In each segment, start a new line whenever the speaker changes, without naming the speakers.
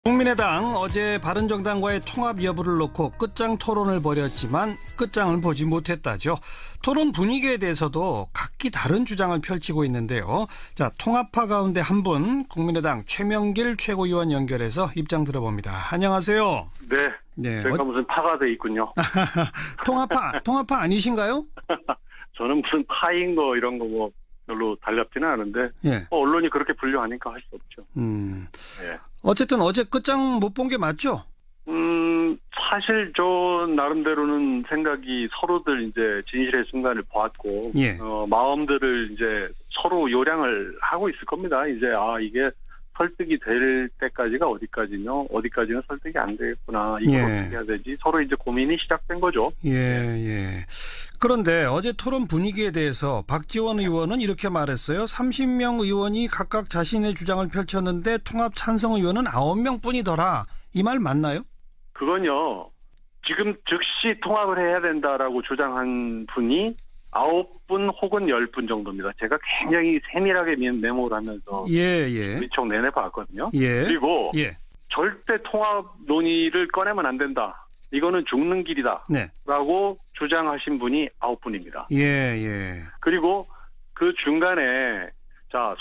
국민의당 어제 바른정당과의 통합 여부를 놓고 끝장 토론을 벌였지만 끝장을 보지 못했다죠. 토론 분위기에 대해서도 각기 다른 주장을 펼치고 있는데요. 자, 통합파 가운데 한 분 국민의당 최명길 최고위원 연결해서 입장 들어봅니다. 안녕하세요.
네. 제가 무슨 파가 돼 있군요.
통합파 아니신가요?
저는 무슨 파인 거 이런 거 뭐 별로 달렵지는 않은데
예.
언론이 그렇게 분류하니까 할 수 없죠. 예.
어쨌든 어제 끝장 못 본 게 맞죠?
사실 저 나름대로는 생각이 서로들 이제 진실의 순간을 보았고
예.
마음들을 이제 서로 요량을 하고 있을 겁니다. 이제 이게 설득이 될 때까지가 어디까지는 설득이 안 되겠구나. 이걸 어떻게 해야 되지? 서로 이제 고민이 시작된 거죠.
예. 그런데 어제 토론 분위기에 대해서 박지원 의원은 이렇게 말했어요. 30명 의원이 각각 자신의 주장을 펼쳤는데 통합 찬성 의원은 9명 뿐이더라. 이 말 맞나요?
그건요. 지금 즉시 통합을 해야 된다라고 주장한 분이 9분 혹은 10분 정도입니다. 제가 굉장히 세밀하게 메모를 하면서 위촉 내내 봤거든요. 그리고 절대 통합 논의를 꺼내면 안 된다. 이거는 죽는 길이다. 라고 주장하신 분이 9분입니다. 그리고 그 중간에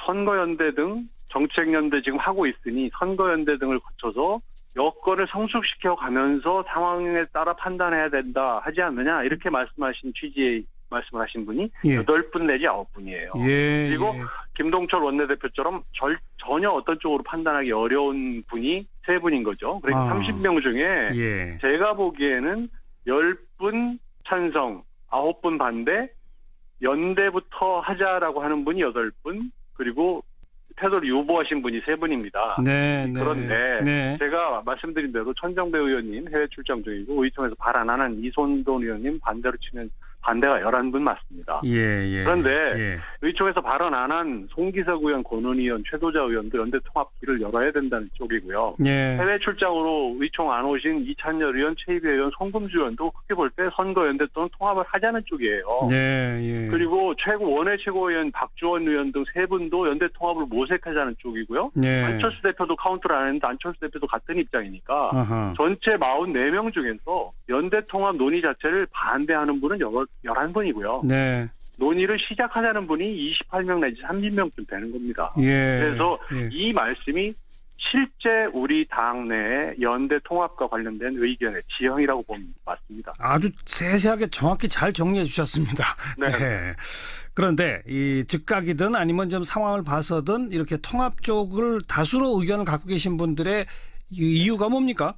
선거연대 등 정책연대 지금 하고 있으니 선거연대 등을 거쳐서 여건을 성숙시켜 가면서 상황에 따라 판단해야 된다 하지 않느냐 이렇게 말씀하신 취지의 말씀을 하신 분이 8분 내지 9분이에요. 그리고 김동철 원내대표처럼 전혀 어떤 쪽으로 판단하기 어려운 분이 3분인 거죠. 그러니까 30명 중에 제가 보기에는 10분 찬성, 9분 반대, 연대부터 하자라고 하는 분이 8분, 그리고 태도를 유보하신 분이 3분입니다. 그런데 제가 말씀드린 대로 천정배 의원님 해외 출장 중이고 의총에서 발 안 하는 이손돈 의원님 반대로 치면 반대가 11분 맞습니다. 그런데 의총에서 발언 안 한 송기석 의원, 권은희 의원, 최도자 의원도 연대 통합 길을 열어야 된다는 쪽이고요. 해외 출장으로 의총 안 오신 이찬열 의원, 최희배 의원, 송금주 의원도 크게 볼 때 선거연대 또는 통합을 하자는 쪽이에요. 그리고 원외 최고위원 박주원 의원 등 3분도 연대 통합을 모색하자는 쪽이고요. 안철수 대표도 카운트를 안 했는데 안철수 대표도 같은 입장이니까 전체 44명 중에서 연대 통합 논의 자체를 반대하는 분은 11분이고요. 논의를 시작하자는 분이 28명 내지 30명쯤 되는 겁니다. 그래서 이 말씀이 실제 우리 당 내 연대 통합과 관련된 의견의 지형이라고 보면 맞습니다. 아주
세세하게 정확히 잘 정리해 주셨습니다. 그런데 이 즉각이든 아니면 좀 상황을 봐서든 이렇게 통합 쪽을 다수로 의견을 갖고 계신 분들의 이유가 뭡니까?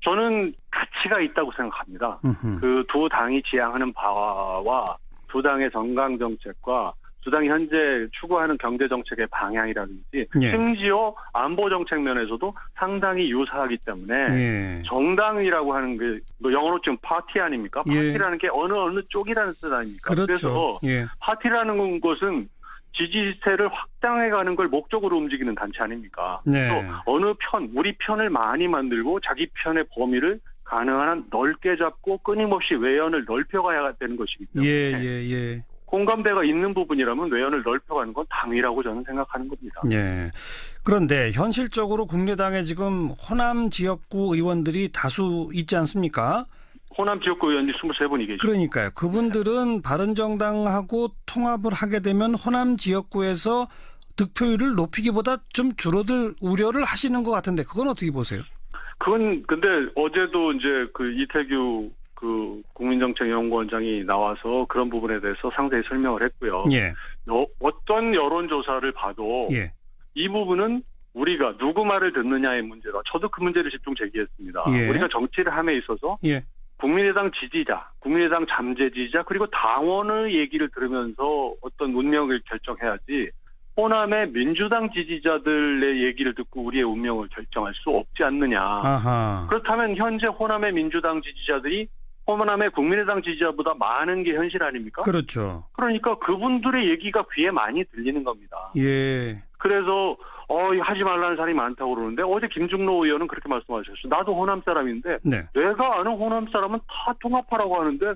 저는 가치가 있다고 생각합니다. 그 두 당이 지향하는 바와 두 당의 정강 정책과 두 당이 현재 추구하는 경제 정책의 방향이라든지 심지어 안보 정책 면에서도 상당히 유사하기 때문에 정당이라고 하는 게 영어로 지금 파티 아닙니까? 파티라는 게 어느 쪽이라는 뜻 아닙니까? 그래서 파티라는 것은 지지세를 확장해가는 걸 목적으로 움직이는 단체 아닙니까? 또 어느 편, 우리 편을 많이 만들고 자기 편의 범위를 가능한 한 넓게 잡고 끊임없이 외연을 넓혀가야 되는 것이기 때문에 공감대가 있는 부분이라면 외연을 넓혀가는 건 당이라고 저는 생각하는 겁니다.
그런데 현실적으로 국민의당에 지금 호남 지역구 의원들이 다수 있지 않습니까?
호남 지역구 의원이 23분이 계시죠.
그러니까요. 그분들은 바른정당하고 통합을 하게 되면 호남 지역구에서 득표율을 높이기보다 좀 줄어들 우려를 하시는 것 같은데 그건 어떻게 보세요?
그건 근데 어제도 이제 그 이태규 그 국민정책연구원장이 나와서 그런 부분에 대해서 상세히 설명을 했고요. 어떤 여론조사를 봐도 이 부분은 우리가 누구 말을 듣느냐의 문제다. 저도 그 문제를 집중 제기했습니다. 우리가 정치를 함에 있어서 국민의당 지지자, 국민의당 잠재 지지자 그리고 당원의 얘기를 들으면서 어떤 운명을 결정해야지 호남의 민주당 지지자들의 얘기를 듣고 우리의 운명을 결정할 수 없지 않느냐. 그렇다면 현재 호남의 민주당 지지자들이 호남의 국민의당 지지자보다 많은 게 현실 아닙니까?
그렇죠.
그러니까 그분들의 얘기가 귀에 많이 들리는 겁니다. 그래서 하지 말라는 사람이 많다고 그러는데 어제 김중로 의원은 그렇게 말씀하셨어요. 나도 호남 사람인데 내가 아는 호남 사람은 다 통합하라고 하는데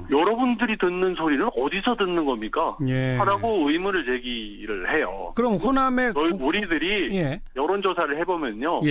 여러분들이 듣는 소리는 어디서 듣는 겁니까? 하라고 의문을 제기를 해요.
그럼 호남의
우리들이 여론조사를 해보면요.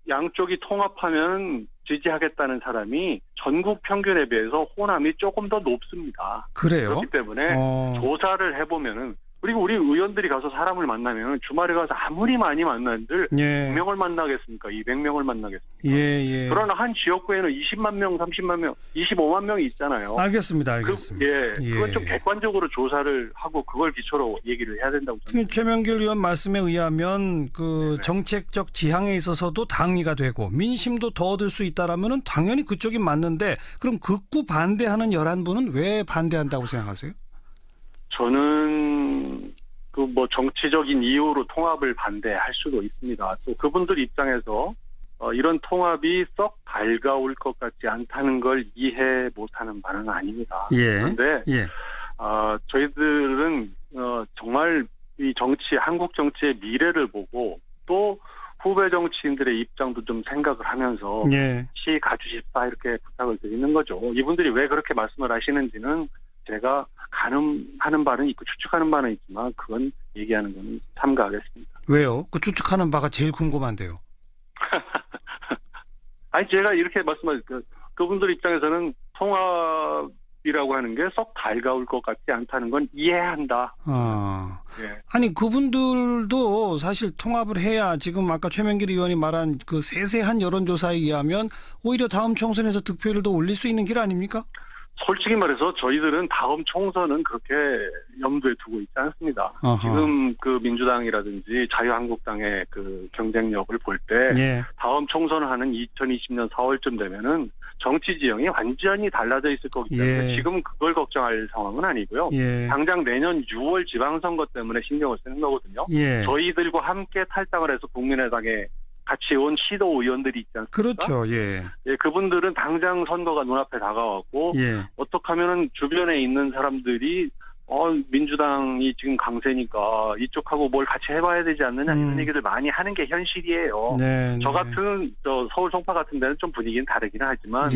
양쪽이 통합하면 지지하겠다는 사람이 전국 평균에 비해서 호남이 조금 더 높습니다.
그래요?
그렇기 때문에 조사를 해보면은, 그리고 우리 의원들이 가서 사람을 만나면 주말에 가서 아무리 많이 만난들 100명을 만나겠습니까? 200명을 만나겠습니까? 그러나 한 지역구에는 20만 명, 30만 명, 25만 명이 있잖아요.
알겠습니다.
그건 좀 객관적으로 조사를 하고 그걸 기초로 얘기를 해야 된다고 생각합니다.
최명길 의원 말씀에 의하면 그 정책적 지향에 있어서도 당위가 되고 민심도 더 얻을 수 있다라면은 당연히 그쪽이 맞는데, 그럼 극구 반대하는 11분은 왜 반대한다고 생각하세요? 저는
정치적인 이유로 통합을 반대할 수도 있습니다. 또 그분들 입장에서 이런 통합이 썩 달가올 것 같지 않다는 걸 이해 못하는 바는 아닙니다. 그런데 저희들은 정말 이 한국 정치의 미래를 보고 또 후배 정치인들의 입장도 좀 생각을 하면서 같이 가주십사 이렇게 부탁을 드리는 거죠. 이분들이 왜 그렇게 말씀을 하시는지는 제가 가늠하는 바는 있고 추측하는 바는 있지만 그건 얘기하는 건 삼가하겠습니다.
왜요? 그 추측하는 바가 제일 궁금한데요.
아니 제가 이렇게 그분들 입장에서는 통합이라고 하는 게 썩 달가울 것 같지 않다는 건 이해한다. 아니 그분들도 사실 통합을 해야 지금 아까 최명길 의원이 말한 그 세세한 여론조사에 의하면 오히려 다음 총선에서 득표율을 더 올릴 수 있는 길 아닙니까? 솔직히 말해서 저희들은 다음 총선은 그렇게 염두에 두고 있지 않습니다. 지금 그 민주당이라든지 자유한국당의 그 경쟁력을 볼 때 다음 총선을 하는 2020년 4월쯤 되면은 정치 지형이 완전히 달라져 있을 거기 때문에 지금 그걸 걱정할 상황은 아니고요. 당장 내년 6월 지방선거 때문에 신경을 쓰는 거거든요. 저희들과 함께 탈당을 해서 국민의당에 같이 온 시도 의원들이 있지 않습니까?
그렇죠.
그분들은 당장 선거가 눈앞에 다가왔고 어떻게 하면은 주변에 있는 사람들이 민주당이 지금 강세니까 이쪽하고 뭘 같이 해봐야 되지 않느냐 이런 얘기를 많이 하는 게 현실이에요. 저 같은 서울 송파 같은 데는 좀 분위기는 다르긴 하지만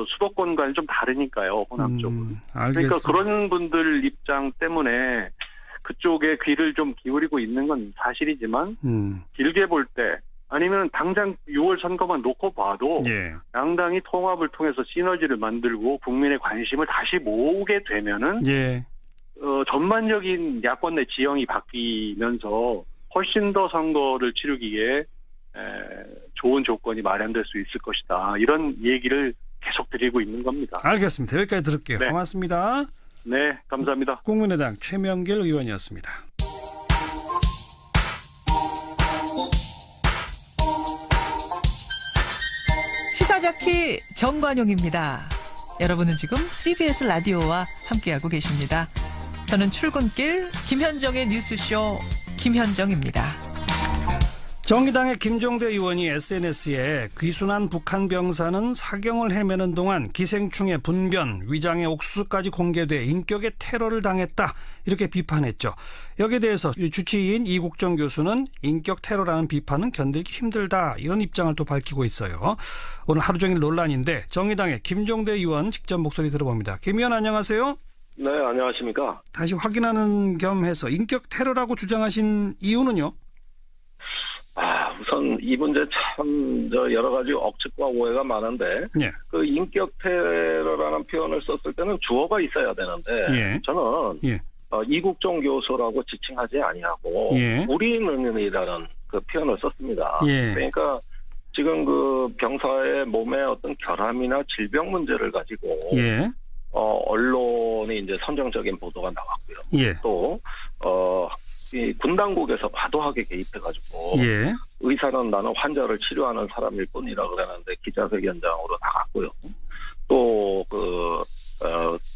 수도권과는 좀 다르니까요. 호남 쪽은. 그러니까 그런 분들 입장 때문에 그쪽에 귀를 좀 기울이고 있는 건 사실이지만 길게 볼 때 아니면 당장 6월 선거만 놓고 봐도 양당이 통합을 통해서 시너지를 만들고 국민의 관심을 다시 모으게 되면은 전반적인 야권 내 지형이 바뀌면서 훨씬 더 선거를 치르기에 좋은 조건이 마련될 수 있을 것이다. 이런 얘기를 계속 드리고 있는 겁니다.
알겠습니다. 여기까지 들을게요. 고맙습니다.
네, 감사합니다.
국민의당 최명길 의원이었습니다.
시사자키 정관용입니다. 여러분은 지금 CBS 라디오와 함께하고 계십니다. 저는 출근길 김현정의 뉴스쇼 김현정입니다.
정의당의 김종대 의원이 SNS에 귀순한 북한 병사는 사경을 헤매는 동안 기생충의 분변, 위장의 옥수수까지 공개돼 인격의 테러를 당했다 이렇게 비판했죠. 여기에 대해서 주치의인 이국정 교수는 인격 테러라는 비판은 견디기 힘들다 이런 입장을 또 밝히고 있어요. 오늘 하루 종일 논란인데 정의당의 김종대 의원 직접 목소리 들어봅니다. 김 의원 안녕하세요.
네, 안녕하십니까.
다시 확인하는 겸 해서 인격 테러라고 주장하신 이유는요?
우선 이 문제 참 여러 가지 억측과 오해가 많은데 그 인격 테러라는 표현을 썼을 때는 주어가 있어야 되는데 저는 이국정 교수라고 지칭하지 아니하고 우리는이라는 그 표현을 썼습니다. 그러니까 지금 그 병사의 몸의 어떤 결함이나 질병 문제를 가지고 언론이 이제 선정적인 보도가 나왔고요. 또 이 군 당국에서 과도하게 개입해가지고 의사는 나는 환자를 치료하는 사람일 뿐이라 그러는데 기자회견장으로 나갔고요. 또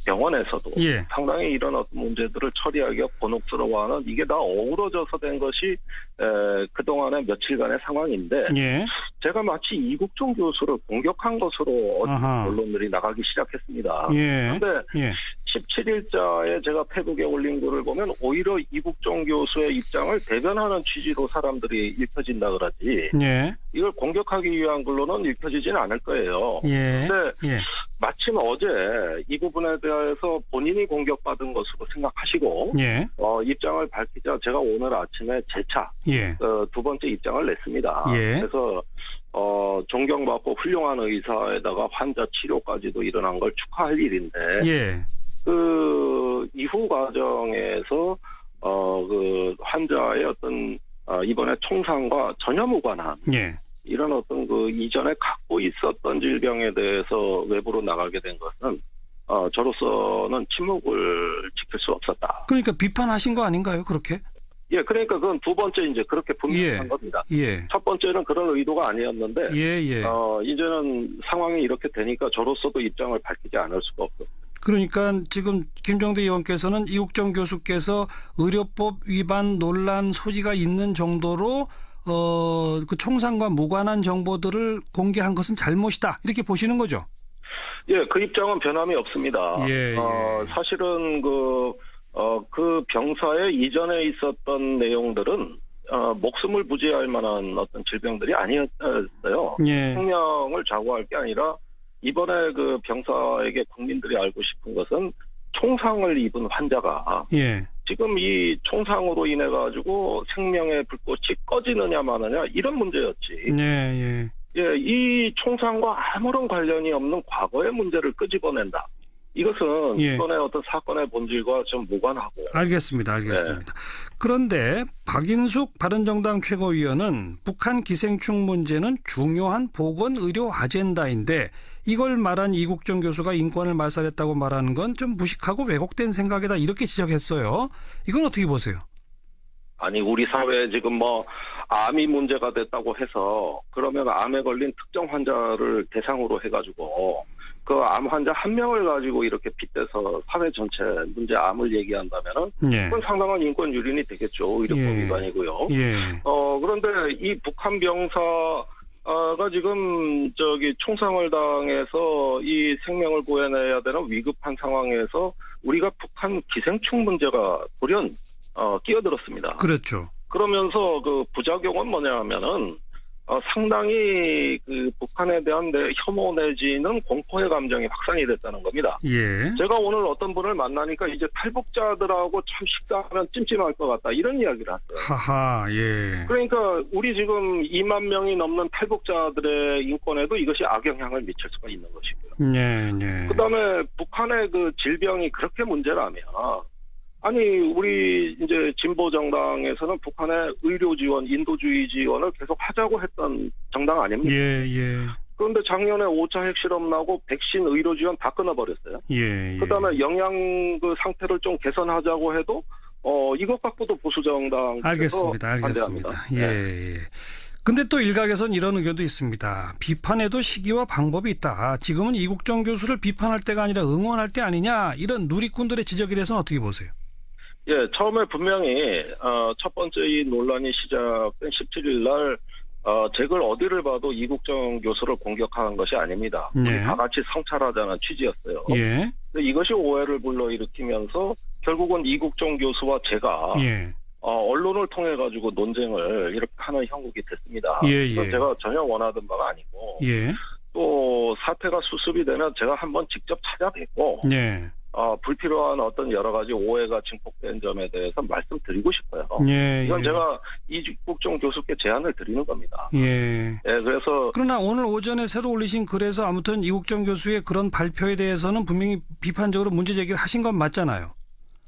병원에서도 상당히 이런 어떤 문제들을 처리하기가 곤혹스러워하는 이게 다 어우러져서 된 것이 그동안의 며칠간의 상황인데 제가 마치 이국정 교수를 공격한 것으로 언론들이 나가기 시작했습니다. 그런데 17일자에 제가 페북에 올린 글을 보면 오히려 이국정 교수의 입장을 대변하는 취지로 사람들이 읽혀진다 그러지 이걸 공격하기 위한 글로는 읽혀지지는 않을 거예요. 그런데 마침 어제 이 부분에 대해서 본인이 공격받은 것으로 생각하시고
예.
입장을 밝히자 제가 오늘 아침에 재차
예.
두 번째 입장을 냈습니다.
예.
그래서 존경받고 훌륭한 의사에다가 환자 치료까지도 일어난 걸 축하할 일인데
예.
그 이후 과정에서 그 환자의 어떤 이번에 총상과 전혀 무관한
예.
이런 어떤 그 이전에 갖고 있었던 질병에 대해서 외부로 나가게 된 것은 저로서는 침묵을 지킬 수 없었다.
그러니까 비판하신 거 아닌가요? 그렇게?
예, 그러니까 그건 두 번째 이제 그렇게 분명한 겁니다.
예.
첫 번째는 그런 의도가 아니었는데, 이제는 상황이 이렇게 되니까 저로서도 입장을 밝히지 않을 수가 없어요.
그러니까 지금 김종대 의원께서는 이국정 교수께서 의료법 위반 논란 소지가 있는 정도로 그 총상과 무관한 정보들을 공개한 것은 잘못이다 이렇게 보시는 거죠?
예, 그 입장은 변함이 없습니다.
예.
사실은 그 병사에 이전에 있었던 내용들은 목숨을 부지할 만한 어떤 질병들이 아니었어요.
예.
생명을 좌우할 게 아니라 이번에 그 병사에게 국민들이 알고 싶은 것은 총상을 입은 환자가
예.
지금 이 총상으로 인해 가지고 생명의 불꽃이 꺼지느냐 마느냐 이런 문제였지.
예.
이 총상과 아무런 관련이 없는 과거의 문제를 끄집어낸다. 이것은 이번에 어떤 사건의 본질과 좀 무관하고.
알겠습니다. 네. 그런데 박인숙 바른정당 최고위원은 북한 기생충 문제는 중요한 보건의료 아젠다인데 이걸 말한 이국정 교수가 인권을 말살했다고 말하는 건 좀 무식하고 왜곡된 생각이다 이렇게 지적했어요. 이건 어떻게 보세요?
아니 우리 사회에 지금 암이 문제가 됐다고 해서 그러면 암에 걸린 특정 환자를 대상으로 해가지고 그 암 환자 한 명을 가지고 이렇게 빗대서 사회 전체 문제 암을 얘기한다면은 그건 상당한 인권 유린이 되겠죠. 의료법 위반이고요. 그런데 이 북한 병사가 지금 총상을 당해서 이 생명을 구해내야 되는 위급한 상황에서 우리가 북한 기생충 문제가 돌연 끼어들었습니다.
그렇죠.
그러면서 그 부작용은 뭐냐 하면은 상당히 그 북한에 대한 혐오 내지는 공포의 감정이 확산이 됐다는 겁니다.
예.
제가 오늘 어떤 분을 만나니까 이제 탈북자들하고 참 식사하면 찜찜할 것 같다 이런 이야기를 했어요.
하하, 예.
그러니까 우리 지금 2만 명이 넘는 탈북자들의 인권에도 이것이 악영향을 미칠 수가 있는 것이고요.
네.
그다음에 북한의 그 질병이 그렇게 문제라면 아니 우리 이제 진보 정당에서는 북한의 의료 지원, 인도주의 지원을 계속 하자고 했던 정당 아닙니까?
예.
그런데 작년에 5차 핵실험 나고 백신 의료 지원 다 끊어버렸어요.
예.
그다음에 영양 그 상태를 좀 개선하자고 해도 이것 갖고도 보수 정당에서 반대합니다.
예. 근데 또 일각에서는 이런 의견도 있습니다. 비판에도 시기와 방법이 있다. 지금은 이국정 교수를 비판할 때가 아니라 응원할 때 아니냐 이런 누리꾼들의 지적에 대해서는 어떻게 보세요?
예, 처음에 분명히 첫 번째 이 논란이 시작된 17일 날 제글 어디를 봐도 이국정 교수를 공격하는 것이 아닙니다. 우리 다 같이 성찰하자는 취지였어요.
예.
근데 이것이 오해를 불러일으키면서 결국은 이국정 교수와 제가 언론을 통해 가지고 논쟁을 이렇게 하는 형국이 됐습니다. 그래서 제가 전혀 원하던 바가 아니고 또 사태가 수습이 되면 제가 한번 직접 찾아뵙고 불필요한 어떤 여러 가지 오해가 증폭된 점에 대해서 말씀드리고 싶어요. 이건 제가 이국정 교수께 제안을 드리는 겁니다. 그래서
그러나 오늘 오전에 새로 올리신 글에서 아무튼 이국정 교수의 그런 발표에 대해서는 분명히 비판적으로 문제 제기를 하신 건 맞잖아요.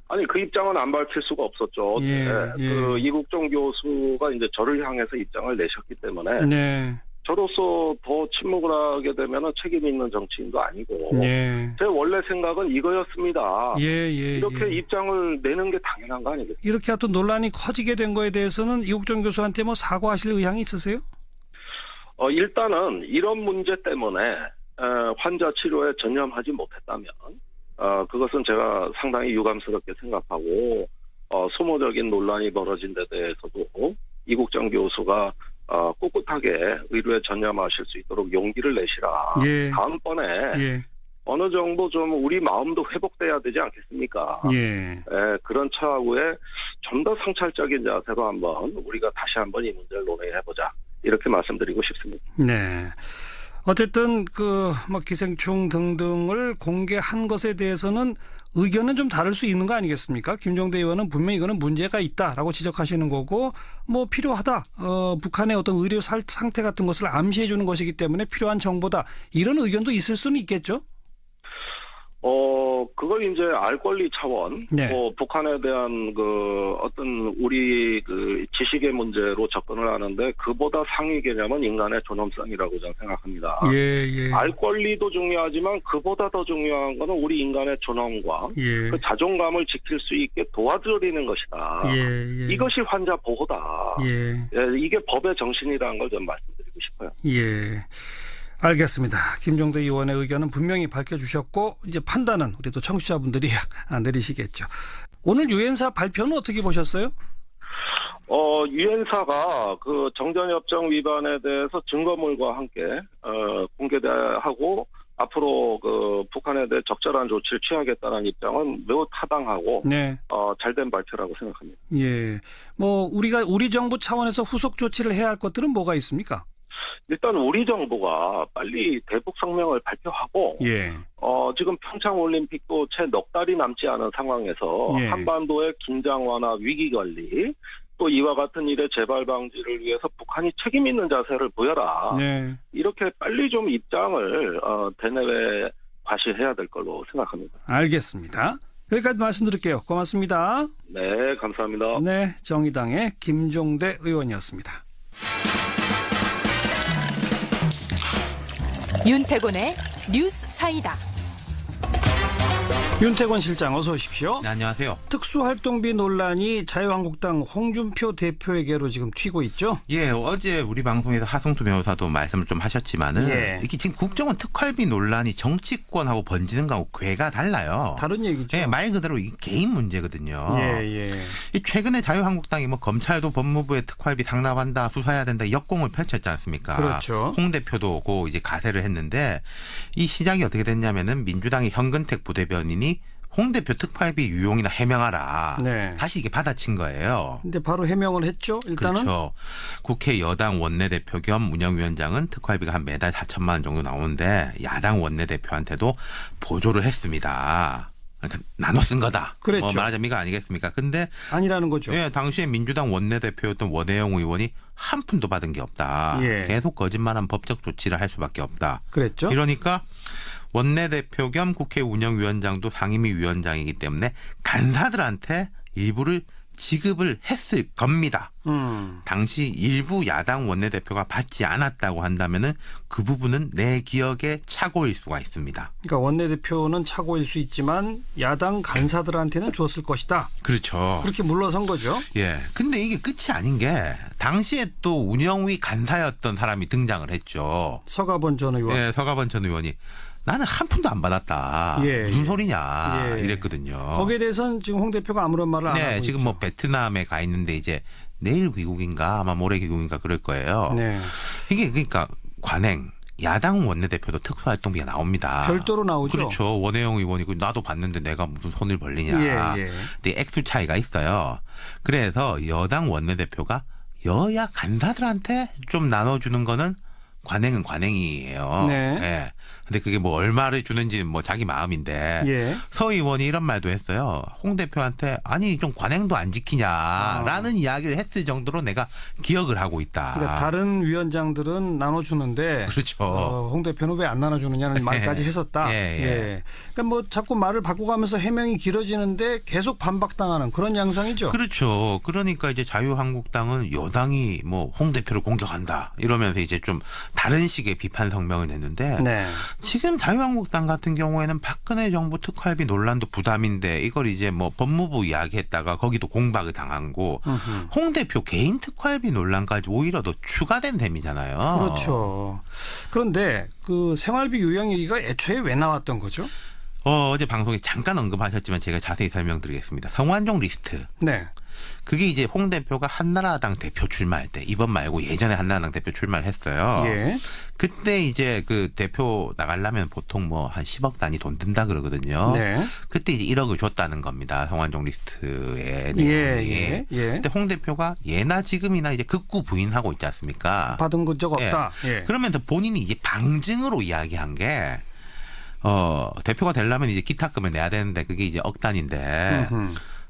아니 그 입장은 안 밝힐 수가 없었죠. 그 이국정 교수가 이제 저를 향해서 입장을 내셨기 때문에 저로서 더 침묵을 하게 되면 책임 있는 정치인도 아니고 제 원래 생각은 이거였습니다. 이렇게 입장을 내는 게 당연한 거 아니겠어요?
이렇게 어떤 논란이 커지게 된 거에 대해서는 이국정 교수한테 사과하실 의향이 있으세요?
일단은 이런 문제 때문에 환자 치료에 전념하지 못했다면 그것은 제가 상당히 유감스럽게 생각하고 소모적인 논란이 벌어진 데 대해서도 이국정 교수가 꿋꿋하게 의료에 전념하실 수 있도록 용기를 내시라. 다음번에 어느 정도 좀 우리 마음도 회복돼야 되지 않겠습니까? 그런 차후에 좀 더 성찰적인 자세로 한번 우리가 다시 한번 이 문제를 논의해보자. 이렇게 말씀드리고 싶습니다.
네. 어쨌든 뭐 기생충 등등을 공개한 것에 대해서는 의견은 좀 다를 수 있는 거 아니겠습니까? 김종대 의원은 분명히 이거는 문제가 있다라고 지적하시는 거고 뭐 필요하다. 북한의 어떤 의료 상태 같은 것을 암시해 주는 것이기 때문에 필요한 정보다. 이런 의견도 있을 수는 있겠죠?
그걸 이제 알 권리 차원,
네.
북한에 대한 어떤 우리 지식의 문제로 접근을 하는데 그보다 상위 개념은 인간의 존엄성이라고 저는 생각합니다.
예.
알 권리도 중요하지만 그보다 더 중요한 것은 우리 인간의 존엄과
예.
그 자존감을 지킬 수 있게 도와드리는 것이다.
예.
이것이 환자 보호다.
예.
이게 법의 정신이라는 걸 좀 말씀드리고 싶어요.
예. 알겠습니다. 김종대 의원의 의견은 분명히 밝혀주셨고 이제 판단은 우리 또 청취자분들이 내리시겠죠. 오늘 유엔사 발표는 어떻게 보셨어요?
유엔사가 그 정전협정 위반에 대해서 증거물과 함께 공개하고 앞으로 북한에 대해 적절한 조치를 취하겠다는 입장은 매우 타당하고
네.
잘된 발표라고 생각합니다.
예. 뭐 우리 정부 차원에서 후속 조치를 해야 할 것들은 뭐가 있습니까?
일단 우리 정부가 빨리 대북 성명을 발표하고
예.
지금 평창 올림픽도 채 넉 달이 남지 않은 상황에서
예.
한반도의 긴장 완화, 위기 관리, 또 이와 같은 일의 재발 방지를 위해서 북한이 책임 있는 자세를 보여라.
네.
이렇게 빨리 좀 입장을 대내외 과시해야 될 걸로 생각합니다.
알겠습니다. 여기까지 말씀드릴게요. 고맙습니다.
네, 감사합니다.
네, 정의당의 김종대 의원이었습니다.
윤태곤의 뉴스 사이다.
윤태곤 실장 어서 오십시오.
네, 안녕하세요.
특수활동비 논란이 자유한국당 홍준표 대표에게로 지금 튀고 있죠?
예, 어제 우리 방송에서 하성수 변호사도 말씀을 좀 하셨지만은
예.
이게 지금 국정원 특활비 논란이 정치권하고 번지는 거하고 궤가 달라요.
다른 얘기죠.
예, 말 그대로 이 개인 문제거든요.
예.
이 최근에 자유한국당이 뭐 검찰도 법무부에 특활비 상납한다, 수사해야 된다 역공을 펼쳤지 않습니까?
그렇죠.
홍 대표도 오고 이제 가세를 했는데 이 시작이 어떻게 됐냐면은 민주당의 현근택 부대변인이 홍 대표 특활비 유용이나 해명하라.
네.
다시 이게 받아친 거예요.
근데 바로 해명을 했죠. 일단은.
그렇죠. 국회 여당 원내대표 겸 운영위원장은 특활비가 한 매달 4천만 원 정도 나오는데 야당 원내대표한테도 보조를 했습니다. 그러니까 나눠 쓴 거다.
그랬죠.
말하자면 이거 아니겠습니까? 근데
아니라는 거죠.
예, 당시에 민주당 원내대표였던 원혜영 의원이 한 푼도 받은 게 없다.
예.
계속 거짓말한 법적 조치를 할 수밖에 없다.
그랬죠.
이러니까 원내대표 겸 국회 운영위원장도 상임위 위원장이기 때문에 간사들한테 일부를 지급을 했을 겁니다. 당시 일부 야당 원내대표가 받지 않았다고 한다면은 그 부분은 내 기억에 착오일 수가 있습니다.
그러니까 원내대표는 착오일 수 있지만 야당 간사들한테는 줬을 것이다.
그렇죠.
그렇게 물러선 거죠.
예. 근데 이게 끝이 아닌 게 당시에 또 운영위 간사였던 사람이 등장을 했죠.
서가번 전 의원.
예, 서가번 전 의원이 나는 한 푼도 안 받았다. 무슨 소리냐 이랬거든요.
거기에 대해서는 지금 홍 대표가 아무런 말을 안 하고 있죠.
지금 뭐 베트남에 가 있는데 이제 내일 귀국인가 아마 모레 귀국인가 그럴 거예요.
네.
이게 그러니까 관행. 야당 원내대표도 특수활동비가 나옵니다.
별도로 나오죠.
그렇죠. 원혜영 의원이고 나도 봤는데 내가 무슨 손을 벌리냐. 근데 액수 차이가 있어요. 그래서 여당 원내대표가 여야 간사들한테 좀 나눠주는 거는 관행은 관행이에요.
네.
예. 근데 그게 뭐 얼마를 주는지는 뭐 자기 마음인데 서 의원이 이런 말도 했어요. 홍 대표한테 아니 좀 관행도 안 지키냐라는 이야기를 했을 정도로 내가 기억을 하고 있다.
그러니까 다른 위원장들은 나눠주는데
그렇죠.
홍 대표는 왜 안 나눠주느냐는 말까지 했었다. 그러니까 뭐 자꾸 말을 바꿔가면서 해명이 길어지는데 계속 반박당하는 그런 양상이죠.
그렇죠. 그러니까 이제 자유한국당은 여당이 뭐 홍 대표를 공격한다 이러면서 이제 좀 다른 식의 비판 성명을 냈는데 지금 자유한국당 같은 경우에는 박근혜 정부 특활비 논란도 부담인데 이걸 이제 뭐 법무부 이야기했다가 거기도 공박을 당한 거 홍 대표 개인 특활비 논란까지 오히려 더 추가된 셈이잖아요.
그렇죠. 그런데 그 생활비 유형 얘기가 애초에 왜 나왔던 거죠?
어제 방송에 잠깐 언급하셨지만 제가 자세히 설명드리겠습니다. 성완종 리스트.
네.
그게 이제 홍 대표가 한나라당 대표 출마할 때 이번 말고 예전에 한나라당 대표 출마를 했어요.
예.
그때 이제 그 대표 나가려면 보통 뭐 한 10억 단위 돈 든다 그러거든요.
네.
그때 이제 1억을 줬다는 겁니다. 성완종 리스트에 내용이.
예.
근데 홍 대표가 예나 지금이나 이제 극구 부인하고 있지 않습니까?
받은 적 없다. 예.
그러면서 본인이 이제 방증으로 이야기한 게 대표가 되려면 이제 기타금을 내야 되는데 그게 이제 억 단인데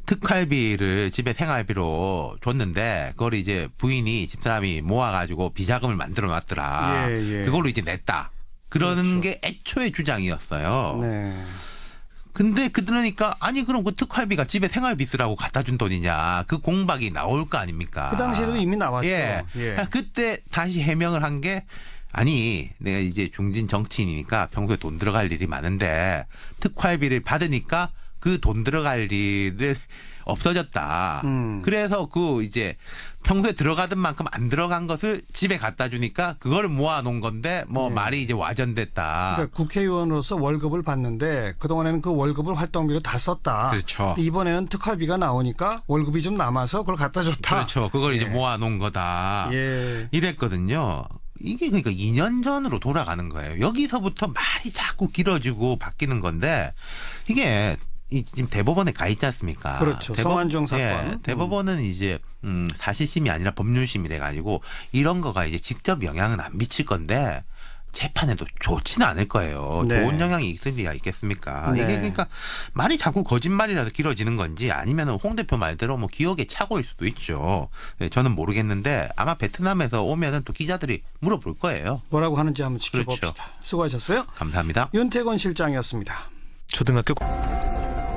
특활비를 집에 생활비로 줬는데 그걸 이제 부인이 집사람이 모아가지고 비자금을 만들어 놨더라. 그걸로 이제 냈다. 그러는 게 애초에 주장이었어요.
네.
근데 그러니까 아니 그럼 그 특활비가 집에 생활비 쓰라고 갖다 준 돈이냐. 그 공박이 나올 거 아닙니까?
그 당시에도 이미 나왔죠.
예. 그때 다시 해명을 한 게 아니 내가 이제 중진 정치인이니까 평소에 돈 들어갈 일이 많은데 특활비를 받으니까 그 돈 들어갈 일은 없어졌다. 그래서 그 이제 평소에 들어가던 만큼 안 들어간 것을 집에 갖다 주니까 그거를 모아놓은 건데 뭐 말이 이제 와전됐다.
그러니까 국회의원으로서 월급을 받는데 그동안에는 그 월급을 활동비로 다 썼다.
그렇죠.
이번에는 특활비가 나오니까 월급이 좀 남아서 그걸 갖다 줬다.
그렇죠. 그걸 이제 모아놓은 거다. 이랬거든요. 이게 그러니까 2년 전으로 돌아가는 거예요. 여기서부터 말이 자꾸 길어지고 바뀌는 건데 이게 지금 대법원에 가 있지 않습니까?
그렇죠. 성완종 사건.
대법원은 이제 사실심이 아니라 법률심이래 가지고 이런 거가 이제 직접 영향은 안 미칠 건데 재판에도 좋지는 않을 거예요.
네.
좋은 영향이 있을 리가 있겠습니까?
네.
이게 그러니까 말이 자꾸 거짓말이라서 길어지는 건지 아니면 홍 대표 말대로 뭐 기억의 착오일 수도 있죠. 저는 모르겠는데 아마 베트남에서 오면은 또 기자들이 물어볼 거예요.
뭐라고 하는지 한번 지켜봅시다.
그렇죠.
수고하셨어요.
감사합니다.
윤태권 실장이었습니다.
초등학교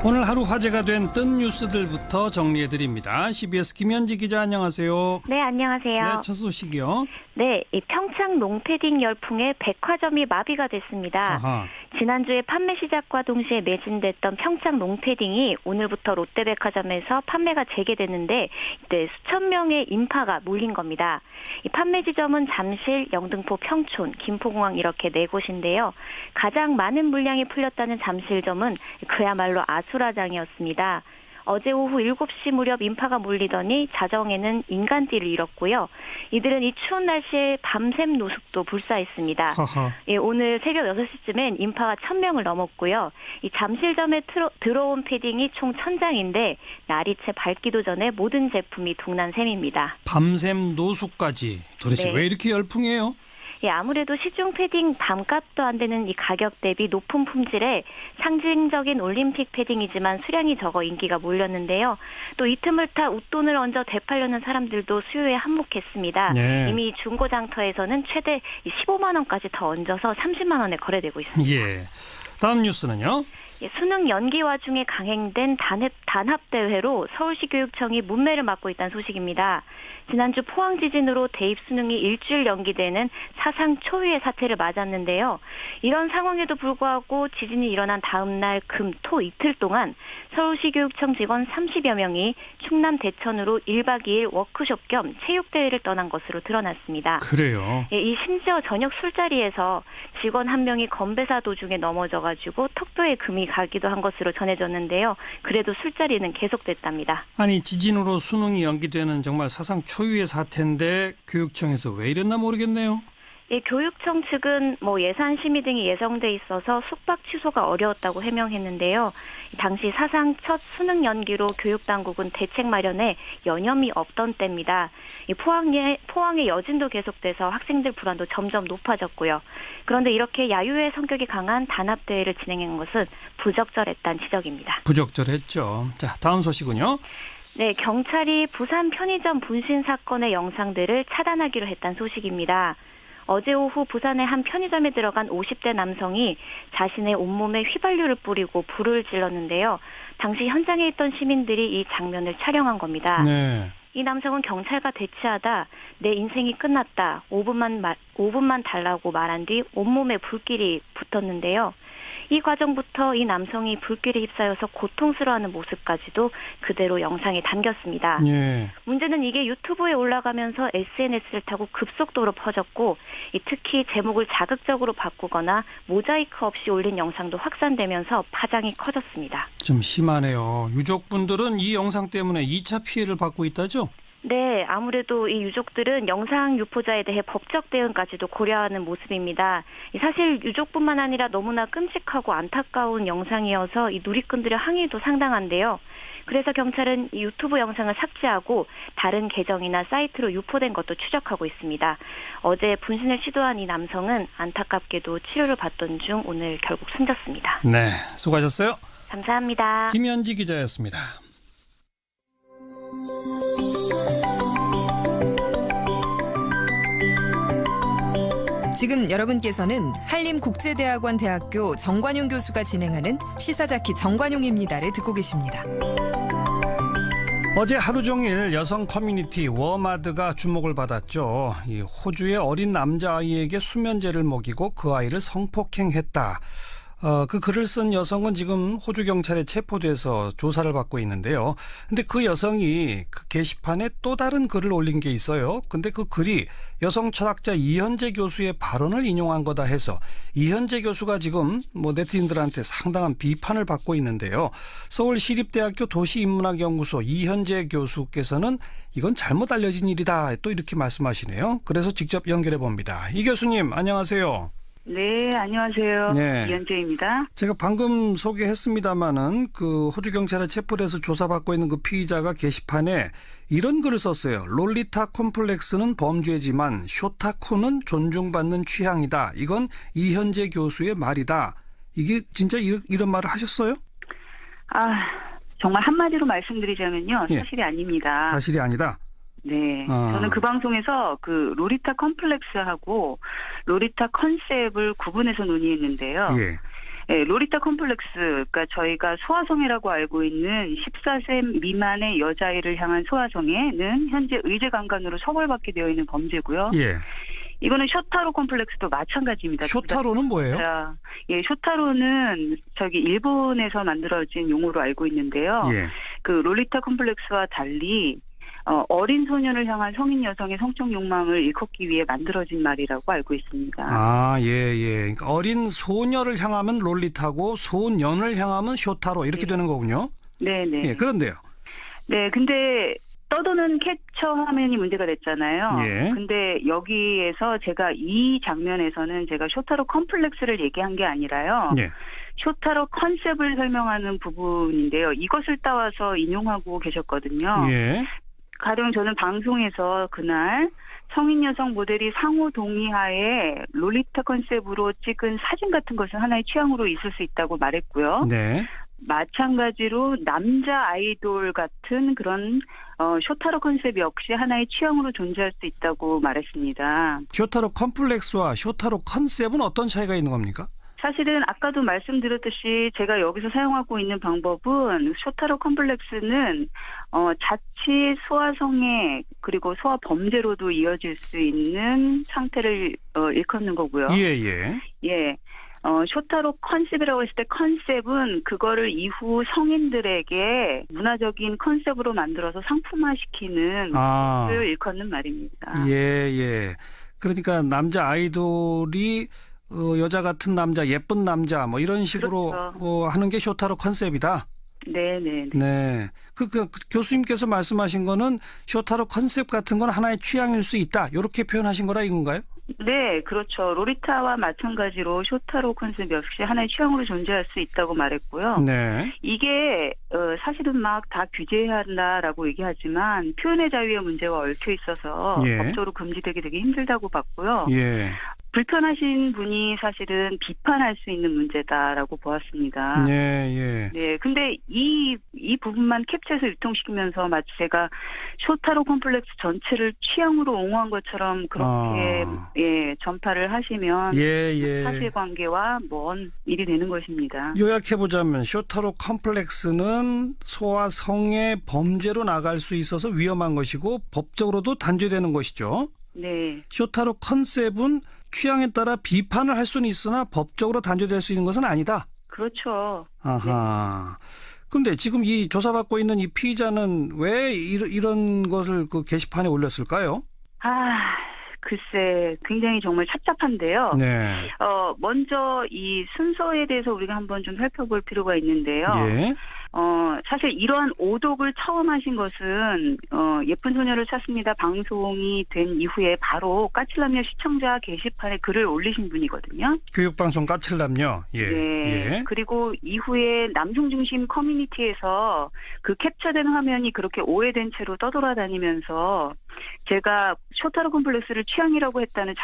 오늘 하루 화제가 된 뜬 뉴스들부터 정리해드립니다. CBS 김현지 기자 안녕하세요.
네, 안녕하세요.
네, 첫 소식이요.
네, 이 평창 롱패딩 열풍에 백화점이 마비가 됐습니다.
아하.
지난주에 판매 시작과 동시에 매진됐던 평창 롱패딩이 오늘부터 롯데백화점에서 판매가 재개됐는데 이때 수천 명의 인파가 몰린 겁니다. 이 판매 지점은 잠실, 영등포, 평촌, 김포공항 이렇게 4곳인데요. 가장 많은 물량이 풀렸다는 잠실점은 그야말로 아수라장이었습니다. 어제 오후 7시 무렵 인파가 몰리더니 자정에는 인간띠를 잃었고요. 이들은 이 추운 날씨에 밤샘 노숙도 불사했습니다. 예, 오늘 새벽 6시쯤엔 인파가 1000명을 넘었고요. 이 잠실점에 들어온 패딩이 총 1000장인데 날이 채 밝기도 전에 모든 제품이 동난 셈입니다.
밤샘 노숙까지. 도대체 왜 이렇게 열풍이에요?
예, 아무래도 시중 패딩 반값도 안 되는 이 가격 대비 높은 품질에 상징적인 올림픽 패딩이지만 수량이 적어 인기가 몰렸는데요. 또 이 틈을 타 웃돈을 얹어 되팔려는 사람들도 수요에 한몫했습니다.
네.
이미 중고장터에서는 최대 15만 원까지 더 얹어서 30만 원에 거래되고 있습니다.
예. 다음 뉴스는요?
예, 수능 연기 와중에 강행된 단합대회로 서울시 교육청이 문매를 맡고 있다는 소식입니다. 지난주 포항 지진으로 대입 수능이 일주일 연기되는 사상 초유의 사태를 맞았는데요. 이런 상황에도 불구하고 지진이 일어난 다음 날 금, 토 이틀 동안 서울시 교육청 직원 30여 명이 충남 대천으로 1박 2일 워크숍 겸 체육대회를 떠난 것으로 드러났습니다.
그래요?
예, 이 심지어 저녁 술자리에서 직원 한 명이 건배사 도중에 넘어져가지고 턱도에 금이 가기도 한 것으로 전해졌는데요. 그래도 술자리는 계속됐답니다.
아니 지진으로 수능이 연기되는 정말 사상 초유의 사태인데 교육청에서 왜 이랬나 모르겠네요.
예, 교육청 측은 예산 심의 등이 예정돼 있어서 숙박 취소가 어려웠다고 해명했는데요. 당시 사상 첫 수능 연기로 교육당국은 대책 마련에 여념이 없던 때입니다. 포항의 여진도 계속돼서 학생들 불안도 점점 높아졌고요. 그런데 이렇게 야유의 성격이 강한 단합대회를 진행한 것은 부적절했다는 지적입니다.
부적절했죠. 자, 다음 소식은요.
네, 경찰이 부산 편의점 분신 사건의 영상들을 차단하기로 했다는 소식입니다. 어제 오후 부산의 한 편의점에 들어간 50대 남성이 자신의 온몸에 휘발유를 뿌리고 불을 질렀는데요. 당시 현장에 있던 시민들이 이 장면을 촬영한 겁니다.
네.
이 남성은 경찰과 대치하다 내 인생이 끝났다. 5분만 달라고 말한 뒤 온몸에 불길이 붙었는데요. 이 과정부터 이 남성이 불길에 휩싸여서 고통스러워하는 모습까지도 그대로 영상에 담겼습니다.
예.
문제는 이게 유튜브에 올라가면서 SNS를 타고 급속도로 퍼졌고 특히 제목을 자극적으로 바꾸거나 모자이크 없이 올린 영상도 확산되면서 파장이 커졌습니다.
좀 심하네요. 유족분들은 이 영상 때문에 2차 피해를 받고 있다죠?
네, 아무래도 이 유족들은 영상 유포자에 대해 법적 대응까지도 고려하는 모습입니다. 사실 유족뿐만 아니라 너무나 끔찍하고 안타까운 영상이어서 이 누리꾼들의 항의도 상당한데요. 그래서 경찰은 이 유튜브 영상을 삭제하고 다른 계정이나 사이트로 유포된 것도 추적하고 있습니다. 어제 분신을 시도한 이 남성은 안타깝게도 치료를 받던 중 오늘 결국 숨졌습니다.
네, 수고하셨어요.
감사합니다.
김현지 기자였습니다.
지금 여러분께서는 한림국제대학원 대학교 정관용 교수가 진행하는 시사자키 정관용입니다를 듣고 계십니다.
어제 하루 종일 여성 커뮤니티 워마드가 주목을 받았죠. 이 호주의 어린 남자아이에게 수면제를 먹이고 그 아이를 성폭행했다. 그 글을 쓴 여성은 지금 호주 경찰에 체포돼서 조사를 받고 있는데요. 근데 그 여성이 그 게시판에 또 다른 글을 올린 게 있어요. 근데 그 글이 여성 철학자 이현재 교수의 발언을 인용한 거다 해서 이현재 교수가 지금 네티즌들한테 상당한 비판을 받고 있는데요. 서울시립대학교 도시인문학연구소 이현재 교수께서는 이건 잘못 알려진 일이다 또 이렇게 말씀하시네요. 그래서 직접 연결해 봅니다. 이 교수님 안녕하세요.
네, 안녕하세요.
네.
이현재입니다.
제가 방금 소개했습니다마는 그 호주 경찰에 체포돼서 조사받고 있는 그 피의자가 게시판에 이런 글을 썼어요. 롤리타 콤플렉스는 범죄지만 쇼타쿠는 존중받는 취향이다. 이건 이현재 교수의 말이다. 이게 진짜 이런 말을 하셨어요?
정말 한마디로 말씀드리자면요. 사실이 아닙니다.
사실이 아니다?
네. 저는 그 방송에서 그 롤리타 컴플렉스하고 롤리타 컨셉을 구분해서 논의했는데요.
예.
네, 롤리타 컴플렉스, 그러니까 저희가 소아성애라고 알고 있는 14세 미만의 여자아이를 향한 소아성애는 현재 의제강간으로 처벌받게 되어 있는 범죄고요.
예.
이거는 쇼타로 컴플렉스도 마찬가지입니다.
쇼타로는 뭐예요?
예, 쇼타로는 일본에서 만들어진 용어로 알고 있는데요.
예.
그 롤리타 컴플렉스와 달리 어린 소년을 향한 성인 여성의 성적 욕망을 일컫기 위해 만들어진 말이라고 알고 있습니다.
예. 그러니까 어린 소녀를 향하면 롤리타고 소년을 향하면 쇼타로 이렇게 되는 거군요.
네네.
예, 그런데요.
네, 근데 떠도는 캡처 화면이 문제가 됐잖아요.
예.
근데 여기에서 제가 이 장면에서는 제가 쇼타로 컴플렉스를 얘기한 게 아니라요.
예.
쇼타로 컨셉을 설명하는 부분인데요. 이것을 따와서 인용하고 계셨거든요.
예.
가령 저는 방송에서 그날 성인 여성 모델이 상호 동의하에 롤리타 컨셉으로 찍은 사진 같은 것은 하나의 취향으로 있을 수 있다고 말했고요.
네.
마찬가지로 남자 아이돌 같은 그런 쇼타로 컨셉 역시 하나의 취향으로 존재할 수 있다고 말했습니다.
쇼타로 컴플렉스와 쇼타로 컨셉은 어떤 차이가 있는 겁니까?
사실은 아까도 말씀드렸듯이 제가 여기서 사용하고 있는 방법은 쇼타로 컴플렉스는 자칫 소아성애 그리고 소아 범죄로도 이어질 수 있는 상태를 일컫는 거고요. 예. 쇼타로 컨셉이라고 했을 때 컨셉은 그거를 이후 성인들에게 문화적인 컨셉으로 만들어서 상품화시키는 것을 일컫는 말입니다.
예. 그러니까 남자 아이돌이 여자 같은 남자, 예쁜 남자 뭐 이런 식으로 그렇죠. 하는 게 쇼타로 컨셉이다.
네네.
네. 그 교수님께서 말씀하신 거는 쇼타로 컨셉 같은 건 하나의 취향일 수 있다. 이렇게 표현하신 거라 이건가요?
네, 그렇죠. 롤리타와 마찬가지로 쇼타로 컨셉 역시 하나의 취향으로 존재할 수 있다고 말했고요.
네.
이게 사실은 막 다 규제해야 한다라고 얘기하지만 표현의 자유의 문제가 얽혀 있어서 법적으로 금지되기 되게 힘들다고 봤고요.
예.
불편하신 분이 사실은 비판할 수 있는 문제다라고 보았습니다.
예.
네, 근데 이 부분만 캡처해서 유통시키면서 마치 제가 쇼타로 컴플렉스 전체를 취향으로 옹호한 것처럼 그렇게 전파를 하시면 사실관계와 먼 일이 되는 것입니다.
요약해보자면 쇼타로 컴플렉스는 소아 성애 범죄로 나갈 수 있어서 위험한 것이고 법적으로도 단죄되는 것이죠.
네.
쇼타로 컨셉은 취향에 따라 비판을 할 수는 있으나 법적으로 단죄될 수 있는 것은 아니다.
그렇죠.
아하. 근데 지금 이 조사받고 있는 이 피의자는 왜 이런 것을 그 게시판에 올렸을까요?
글쎄, 굉장히 정말 착잡한데요.
네.
먼저 이 순서에 대해서 우리가 한번 좀 살펴볼 필요가 있는데요.
예.
사실 이러한 오독을 처음 하신 것은 예쁜 소녀를 찾습니다 방송이 된 이후에 바로 까칠남녀 시청자 게시판에 글을 올리신 분이거든요.
교육방송 까칠남녀. 예.
네.
예.
그리고 이후에 남성 중심 커뮤니티에서 그 캡처된 화면이 그렇게 오해된 채로 떠돌아다니면서 제가 쇼타로 콤플렉스를 취향이라고 했다는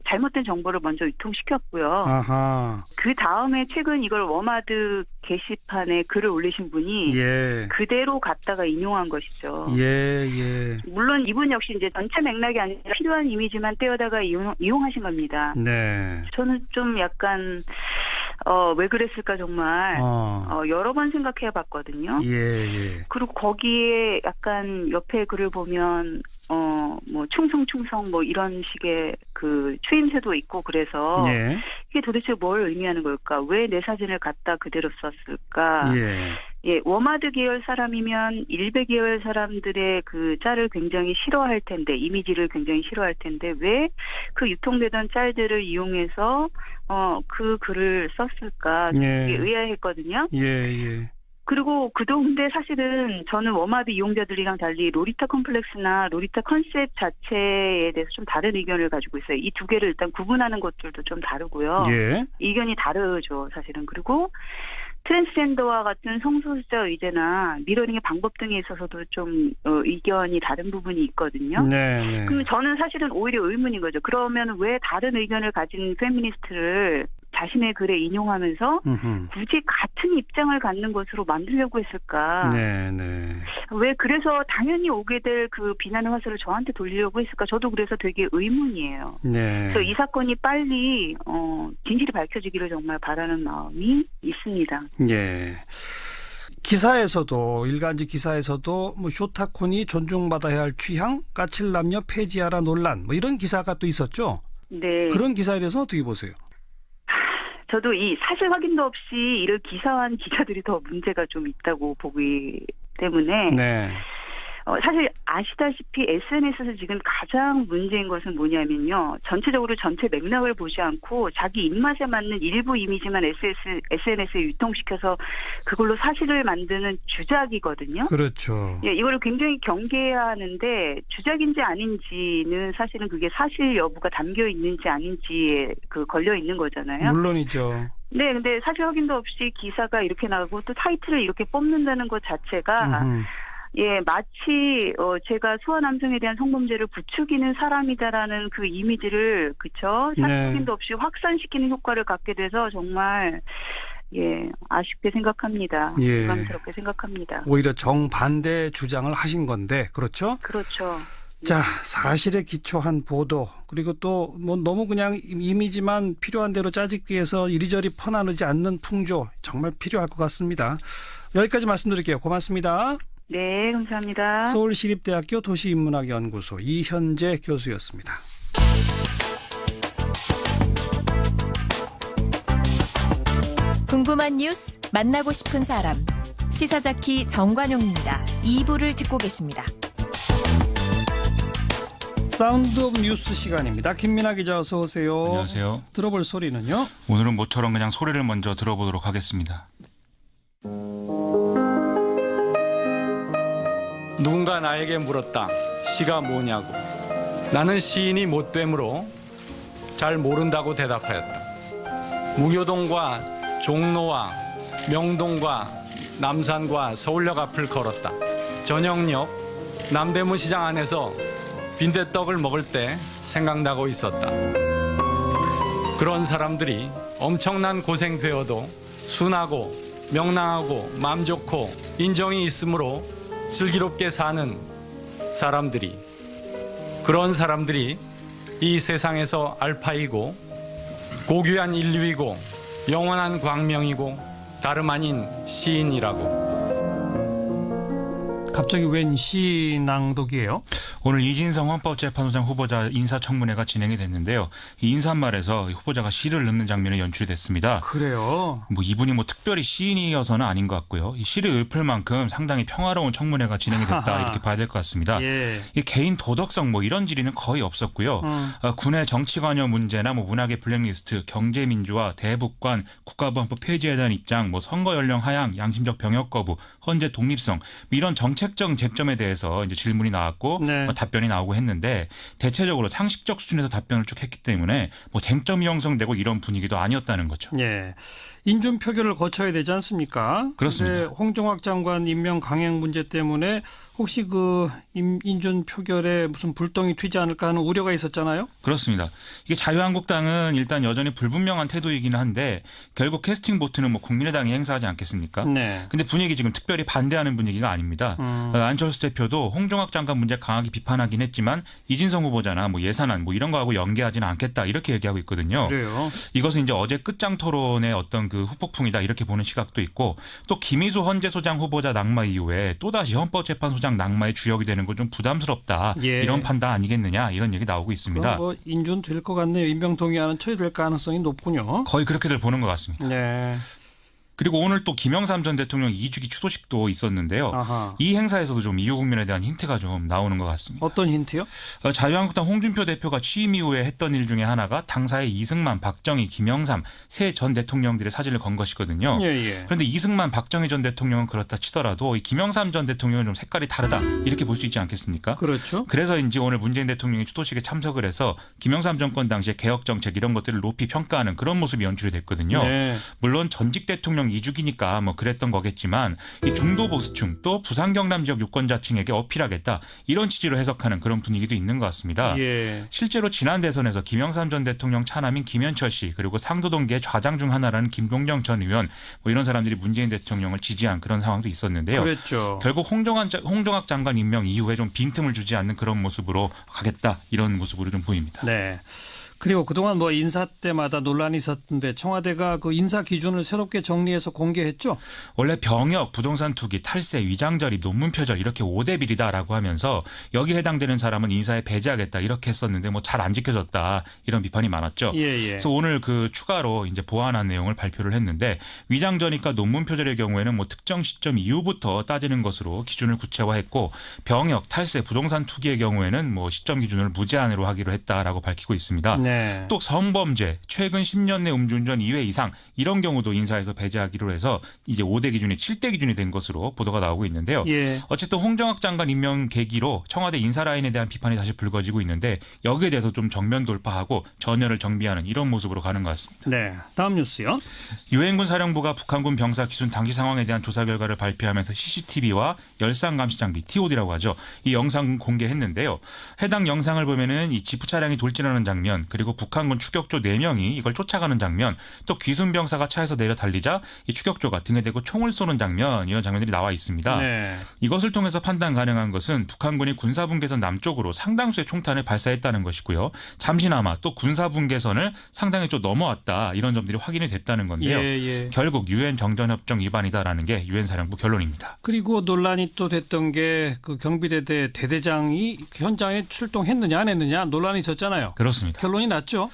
잘못된 정보를 먼저 유통시켰고요.
아하.
그 다음에 최근 이걸 워마드 게시판에 글을 올리신 분이
예.
그대로 갖다가 인용한 것이죠.
예.
물론 이분 역시 이제 전체 맥락이 아니라 필요한 이미지만 떼어다가 이용하신 겁니다.
네.
저는 좀 약간 왜 그랬을까 정말 여러 번 생각해 봤거든요.
예.
그리고 거기에 약간 옆에 글을 보면 뭐 충성 뭐 이런 식의 그 추임새도 있고 그래서
예.
이게 도대체 뭘 의미하는 걸까? 왜 내 사진을 갖다 그대로 썼을까? 예, 워마드 계열 사람이면 일베 계열 사람들의 그 짤을 굉장히 싫어할 텐데, 이미지를 굉장히 싫어할 텐데 왜 그 유통되던 짤들을 이용해서 그 글을 썼을까? 되게 의아했거든요.
예.
그리고 근데 사실은 저는 워마드 이용자들이랑 달리 로리타 컴플렉스나 로리타 컨셉 자체에 대해서 좀 다른 의견을 가지고 있어요. 이 두 개를 일단 구분하는 것들도 좀 다르고요.
예.
의견이 다르죠, 사실은. 그리고 트랜스젠더와 같은 성소수자 의제나 미러링의 방법 등에 있어서도 좀 의견이 다른 부분이 있거든요.
네.
그럼 저는 사실은 오히려 의문인 거죠. 그러면 왜 다른 의견을 가진 페미니스트를 자신의 글에 인용하면서 굳이 같은 입장을 갖는 것으로 만들려고 했을까?
네.
왜 그래서 당연히 오게 될 그 비난의 화살을 저한테 돌리려고 했을까? 저도 그래서 되게 의문이에요.
네.
그래서 이 사건이 빨리 진실이 밝혀지기를 정말 바라는 마음이 있습니다.
예. 기사에서도 일간지 기사에서도 뭐 쇼타콘이 존중받아야 할 취향, 까칠남녀 폐지하라 논란 뭐 이런 기사가 또 있었죠.
네.
그런 기사에 대해서 어떻게 보세요?
저도 이 사실 확인도 없이 이를 기사화한 기자들이 더 문제가 좀 있다고 보기 때문에
네.
사실 아시다시피 SNS에서 지금 가장 문제인 것은 뭐냐면요. 전체적으로 전체 맥락을 보지 않고 자기 입맛에 맞는 일부 이미지만 SNS에 유통시켜서 그걸로 사실을 만드는 주작이거든요.
그렇죠.
예, 이거를 굉장히 경계해야 하는데 주작인지 아닌지는 사실은 그게 사실 여부가 담겨 있는지 아닌지에 걸려 있는 거잖아요.
물론이죠.
네, 근데 사실 확인도 없이 기사가 이렇게 나오고 또 타이틀을 이렇게 뽑는다는 것 자체가 예, 마치 제가 소아 남성에 대한 성범죄를 부추기는 사람이다라는 그 이미지를 그쵸? 사실 확인도 없이 확산시키는 효과를 갖게 돼서 정말 아쉽게 생각합니다. 부담스럽게 생각합니다.
오히려 정반대 주장을 하신 건데 그렇죠?
그렇죠.
자, 사실에 기초한 보도 그리고 또 뭐 너무 그냥 이미지만 필요한 대로 짜집기 위해서 이리저리 퍼나르지 않는 풍조 정말 필요할 것 같습니다. 여기까지 말씀드릴게요. 고맙습니다.
네, 감사합니다.
서울시립대학교 도시인문학연구소 이현재 교수였습니다.
궁금한 뉴스, 만나고 싶은 사람. 시사자키 정관용입니다. 2부를 듣고 계십니다.
사운드 오브 뉴스 시간입니다. 김민아 기자 어서 오세요.
안녕하세요.
들어볼 소리는요?
오늘은 모처럼 그냥 소리를 먼저 들어보도록 하겠습니다.
누군가 나에게 물었다. 시가 뭐냐고. 나는 시인이 못 되므로 잘 모른다고 대답하였다. 무교동과 종로와 명동과 남산과 서울역 앞을 걸었다. 저녁역 남대문 시장 안에서 빈대떡을 먹을 때 생각나고 있었다. 그런 사람들이 엄청난 고생되어도 순하고 명랑하고 마음 좋고 인정이 있으므로 슬기롭게 사는 사람들이, 그런 사람들이 이 세상에서 알파이고 고귀한 인류이고 영원한 광명이고 다름 아닌 시인이라고.
갑자기 웬 시낭독이에요?
오늘 이진성 헌법재판소장 후보자 인사청문회가 진행이 됐는데요. 이 인사말에서 후보자가 시를 읊는 장면이 연출이 됐습니다.
그래요?
이분이 특별히 시인이어서는 아닌 것 같고요. 이 시를 읊을 만큼 상당히 평화로운 청문회가 진행이 됐다 이렇게 봐야 될 것 같습니다.
예.
이 개인 도덕성 이런 질의는 거의 없었고요. 군의 정치관여 문제나 문학의 블랙리스트, 경제민주화, 대북관, 국가보안법 폐지에 대한 입장, 선거 연령 하향, 양심적 병역 거부, 헌재 독립성 이런 정책적 쟁점에 대해서 이제 질문이 나왔고
네.
답변이 나오고 했는데 대체적으로 상식적 수준에서 답변을 쭉 했기 때문에 쟁점이 형성되고 이런 분위기도 아니었다는 거죠.
예. 인준 표결을 거쳐야 되지 않습니까?
그렇습니다.
홍정학 장관 임명 강행 문제 때문에 혹시 인준 표결에 무슨 불똥이 튀지 않을까 하는 우려가 있었잖아요.
그렇습니다. 이게 자유한국당은 일단 여전히 불분명한 태도이기는 한데 결국 캐스팅 보트는 국민의당이 행사하지 않겠습니까?
네.
근데 분위기 지금 특별히 반대하는 분위기가 아닙니다. 안철수 대표도 홍정학 장관 문제 강하게 비판하긴 했지만 이진성 후보자나 예산안 이런 거하고 연계하지는 않겠다 이렇게 얘기하고 있거든요.
그래요.
이것은 이제 어제 끝장 토론의 어떤 후폭풍이다 이렇게 보는 시각도 있고 또 김희수 헌재소장 후보자 낙마 이후에 또다시 헌법재판소장 낙마의 주역이 되는 건 좀 부담스럽다.
예.
이런 판단 아니겠느냐 이런 얘기 나오고 있습니다.
인준 될 것 같네요. 임명 동의안은 처리될 가능성이 높군요.
거의 그렇게들 보는 것 같습니다.
네.
그리고 오늘 또 김영삼 전 대통령 2주기 추도식도 있었는데요.
아하.
이 행사에서도 좀 이후 국면에 대한 힌트가 좀 나오는 것 같습니다.
어떤 힌트요?
자유한국당 홍준표 대표가 취임 이후에 했던 일 중에 하나가 당사의 이승만, 박정희, 김영삼 세 전 대통령들의 사진을 건 것이거든요.
예.
그런데 이승만, 박정희 전 대통령은 그렇다 치더라도 이 김영삼 전 대통령은 좀 색깔이 다르다 이렇게 볼 수 있지 않겠습니까?
그렇죠.
그래서인지 오늘 문재인 대통령이 추도식에 참석을 해서 김영삼 정권 당시의 개혁 정책 이런 것들을 높이 평가하는 그런 모습이 연출이 됐거든요.
네.
물론 전직 대통령 2주기니까 그랬던 거겠지만 이 중도 보수층 또 부산 경남 지역 유권자층에게 어필하겠다 이런 취지로 해석하는 그런 분위기도 있는 것 같습니다.
예.
실제로 지난 대선에서 김영삼 전 대통령 차남인 김현철 씨 그리고 상도동계의 좌장 중 하나라는 김동정 전 의원 이런 사람들이 문재인 대통령을 지지한 그런 상황도 있었는데요.
그랬죠.
결국 홍정학 장관 임명 이후에 좀 빈틈을 주지 않는 그런 모습으로 가겠다 이런 모습으로 좀 보입니다.
네. 그리고 그동안 인사 때마다 논란이 있었는데 청와대가 그 인사 기준을 새롭게 정리해서 공개했죠?
원래 병역, 부동산 투기, 탈세, 위장 절입, 논문 표절 이렇게 5대 비리다라고 하면서 여기에 해당되는 사람은 인사에 배제하겠다 이렇게 했었는데 잘 안 지켜졌다 이런 비판이 많았죠.
예.
그래서 오늘 추가로 이제 보완한 내용을 발표를 했는데 위장 절입과 논문 표절의 경우에는 특정 시점 이후부터 따지는 것으로 기준을 구체화했고 병역, 탈세, 부동산 투기의 경우에는 시점 기준을 무제한으로 하기로 했다라고 밝히고 있습니다.
네.
또 성범죄, 최근 10년 내 음주운전 2회 이상 이런 경우도 인사에서 배제하기로 해서 이제 5대 기준이 7대 기준이 된 것으로 보도가 나오고 있는데요.
예.
어쨌든 홍정학 장관 임명 계기로 청와대 인사 라인에 대한 비판이 다시 불거지고 있는데 여기에 대해서 좀 정면 돌파하고 전열을 정비하는 이런 모습으로 가는 것 같습니다.
네. 다음 뉴스요.
유엔군 사령부가 북한군 병사 기순 당시 상황에 대한 조사 결과를 발표하면서 CCTV와 열상 감시 장비 TOD라고 하죠. 이 영상 공개했는데요. 해당 영상을 보면은 이 지프 차량이 돌진하는 장면 그리고 북한군 추격조 4명이 이걸 쫓아가는 장면 또 귀순 병사가 차에서 내려 달리자 이 추격조가 등에 대고 총을 쏘는 장면 이런 장면들이 나와 있습니다.
네.
이것을 통해서 판단 가능한 것은 북한군이 군사분계선 남쪽으로 상당수의 총탄을 발사했다는 것이고요. 잠시나마 또 군사분계선을 상당히 좀 넘어왔다 이런 점들이 확인이 됐다는 건데요.
예.
결국 유엔 정전협정 위반이다라는 게 유엔 사령부 결론입니다.
그리고 논란이 또 됐던 게 경비대대 대대장이 현장에 출동했느냐 안 했느냐 논란이 있었잖아요.
그렇습니다.
결론이 났죠?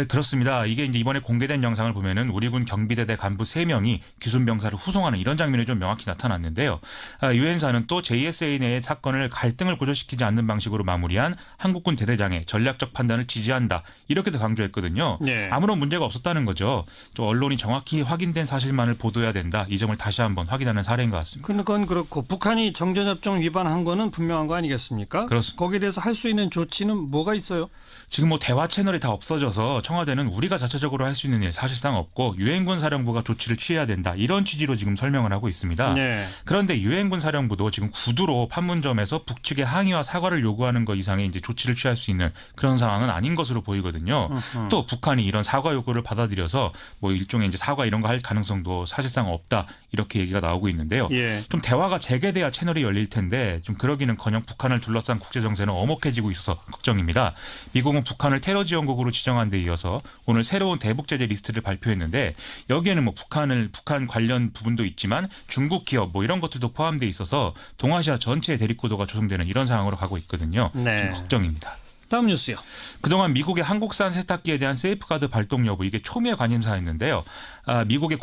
그렇습니다. 이게 이제 이번에 공개된 영상을 보면은 우리 군 경비대대 간부 3명이 귀순 병사를 후송하는 이런 장면이 좀 명확히 나타났는데요. 유엔사는 또 JSA 내의 사건을 갈등을 고조시키지 않는 방식으로 마무리한 한국군 대대장의 전략적 판단을 지지한다. 이렇게도 강조했거든요.
네.
아무런 문제가 없었다는 거죠. 또 언론이 정확히 확인된 사실만을 보도해야 된다. 이 점을 다시 한번 확인하는 사례인 것 같습니다.
그건 그렇고 북한이 정전협정 위반한 거는 분명한 거 아니겠습니까?
그렇습니다.
거기에 대해서 할 수 있는 조치는 뭐가 있어요?
지금 대화 채널이 다 없어져서 청와대는 우리가 자체적으로 할 수 있는 일 사실상 없고 유엔군 사령부가 조치를 취해야 된다. 이런 취지로 지금 설명을 하고 있습니다.
네.
그런데 유엔군 사령부도 지금 구두로 판문점에서 북측의 항의와 사과를 요구하는 것 이상의 이제 조치를 취할 수 있는 그런 상황은 아닌 것으로 보이거든요. 또 북한이 이런 사과 요구를 받아들여서 일종의 이제 사과 이런 거 할 가능성도 사실상 없다. 이렇게 얘기가 나오고 있는데요.
예.
좀 대화가 재개돼야 채널이 열릴 텐데 좀 그러기는커녕 북한을 둘러싼 국제 정세는 엄혹해지고 있어서 걱정입니다. 미국은 북한을 테러 지역 지원국으로 지정한 데 이어서 오늘 새로운 대북 제재 리스트를 발표했는데 여기에는 뭐 북한 관련 부분도 있지만 중국 기업 뭐 이런 것들도 포함돼 있어서 동아시아 전체의 대립구도가 조성되는 이런 상황으로 가고 있거든요.
네.
좀 걱정입니다.
다음 뉴스요.
그동안 미국의 한국산 세탁기에 대한 세이프가드 발동 여부 이게 초미의 관심사였는데요. 미국의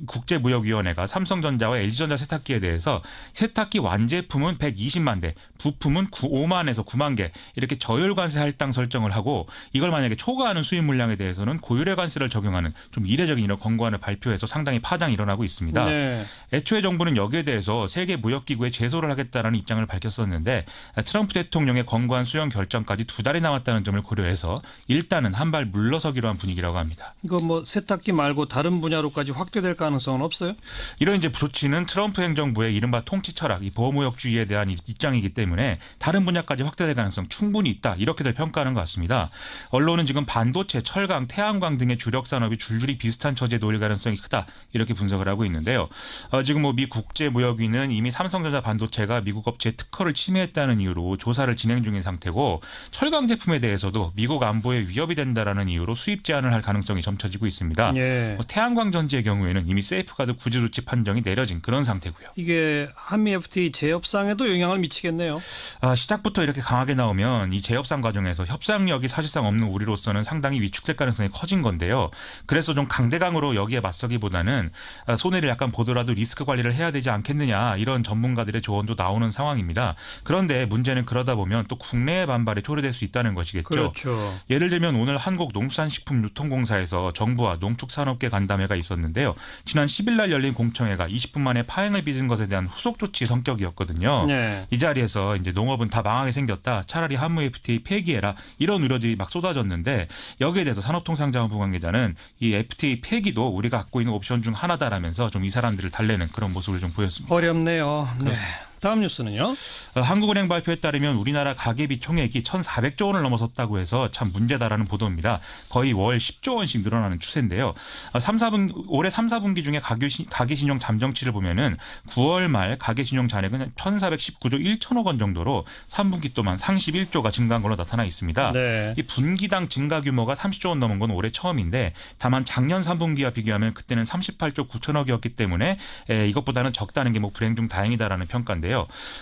국제무역위원회가 삼성전자와 LG전자 세탁기에 대해서 세탁기 완제품은 120만 대, 부품은 5만에서 9만 개 이렇게 저율 관세 할당 설정을 하고 이걸 만약에 초과하는 수입 물량에 대해서는 고율의 관세를 적용하는 좀 이례적인 이런 권고안을 발표해서 상당히 파장이 일어나고 있습니다.
네.
애초에 정부는 여기에 대해서 세계무역기구에 제소를 하겠다라는 입장을 밝혔었는데 트럼프 대통령의 권고안 수용 결정까지 2달이 남았다는 점을 고려해서 일단은 한 발 물러서기로 한 분위기라고 합니다.
이거 뭐 세탁기 말고 다른 분야로까지 확대될 가능성은 없어요?
이런 이제 조치는 트럼프 행정부의 이른바 통치 철학, 이 보호무역주의에 대한 입장이기 때문에 다른 분야까지 확대될 가능성 충분히 있다 이렇게들 평가하는 것 같습니다. 언론은 지금 반도체, 철강, 태양광 등의 주력 산업이 줄줄이 비슷한 처지에 놓일 가능성이 크다 이렇게 분석을 하고 있는데요. 지금 뭐 미 국제무역위는 이미 삼성전자 반도체가 미국 업체의 특허를 침해했다는 이유로 조사를 진행 중인 상태고 철강 제품에 대해서도 미국 안보에 위협이 된다라는 이유로 수입 제한을 할 가능성이 점쳐지고 있습니다.
예.
태양광 전지의 경우에는 이미 세이프가드 구제 조치 판정이 내려진 그런 상태고요.
이게 한미 FTA 재협상에도 영향을 미치겠네요.
시작부터 이렇게 강하게 나오면 이 재협상 과정에서 협상력이 사실상 없는 우리로서는 상당히 위축될 가능성이 커진 건데요. 그래서 좀 강대강으로 여기에 맞서기보다는 손해를 약간 보더라도 리스크 관리를 해야 되지 않겠느냐 이런 전문가들의 조언도 나오는 상황입니다. 그런데 문제는 그러다 보면 또 국내의 반발에 초래될 수 있다는 것이겠죠.
그렇죠.
예를 들면 오늘 한국농수산식품유통공사에서 정부와 농축산업계 간담회가 있었는데요. 지난 10일 날 열린 공청회가 20분 만에 파행을 빚은 것에 대한 후속 조치 성격이었거든요.
네.
이 자리에서 이제 농업은 다 망하게 생겼다. 차라리 한무 FTA 폐기해라. 이런 우려들이 막 쏟아졌는데 여기에 대해서 산업통상자원부 관계자는 이 FTA 폐기도 우리가 갖고 있는 옵션 중 하나다라면서 좀 이 사람들을 달래는 그런 모습을 좀 보였습니다.
어렵네요. 네. 다음 뉴스는요.
한국은행 발표에 따르면 우리나라 가계비 총액이 1,400조 원을 넘어섰다고 해서 참 문제다라는 보도입니다. 거의 월 10조 원씩 늘어나는 추세인데요. 올해 3, 4분기 중에 가계신용 잠정치를 보면은 9월 말 가계신용 잔액은 1,419조 1천억 원 정도로 3분기 동안 31조가 증가한 걸로 나타나 있습니다.
네.
이 분기당 증가 규모가 30조 원 넘은 건 올해 처음인데 다만 작년 3분기와 비교하면 그때는 38조 9천억이었기 때문에 이것보다는 적다는 게 뭐 불행 중 다행이다라는 평가인데요.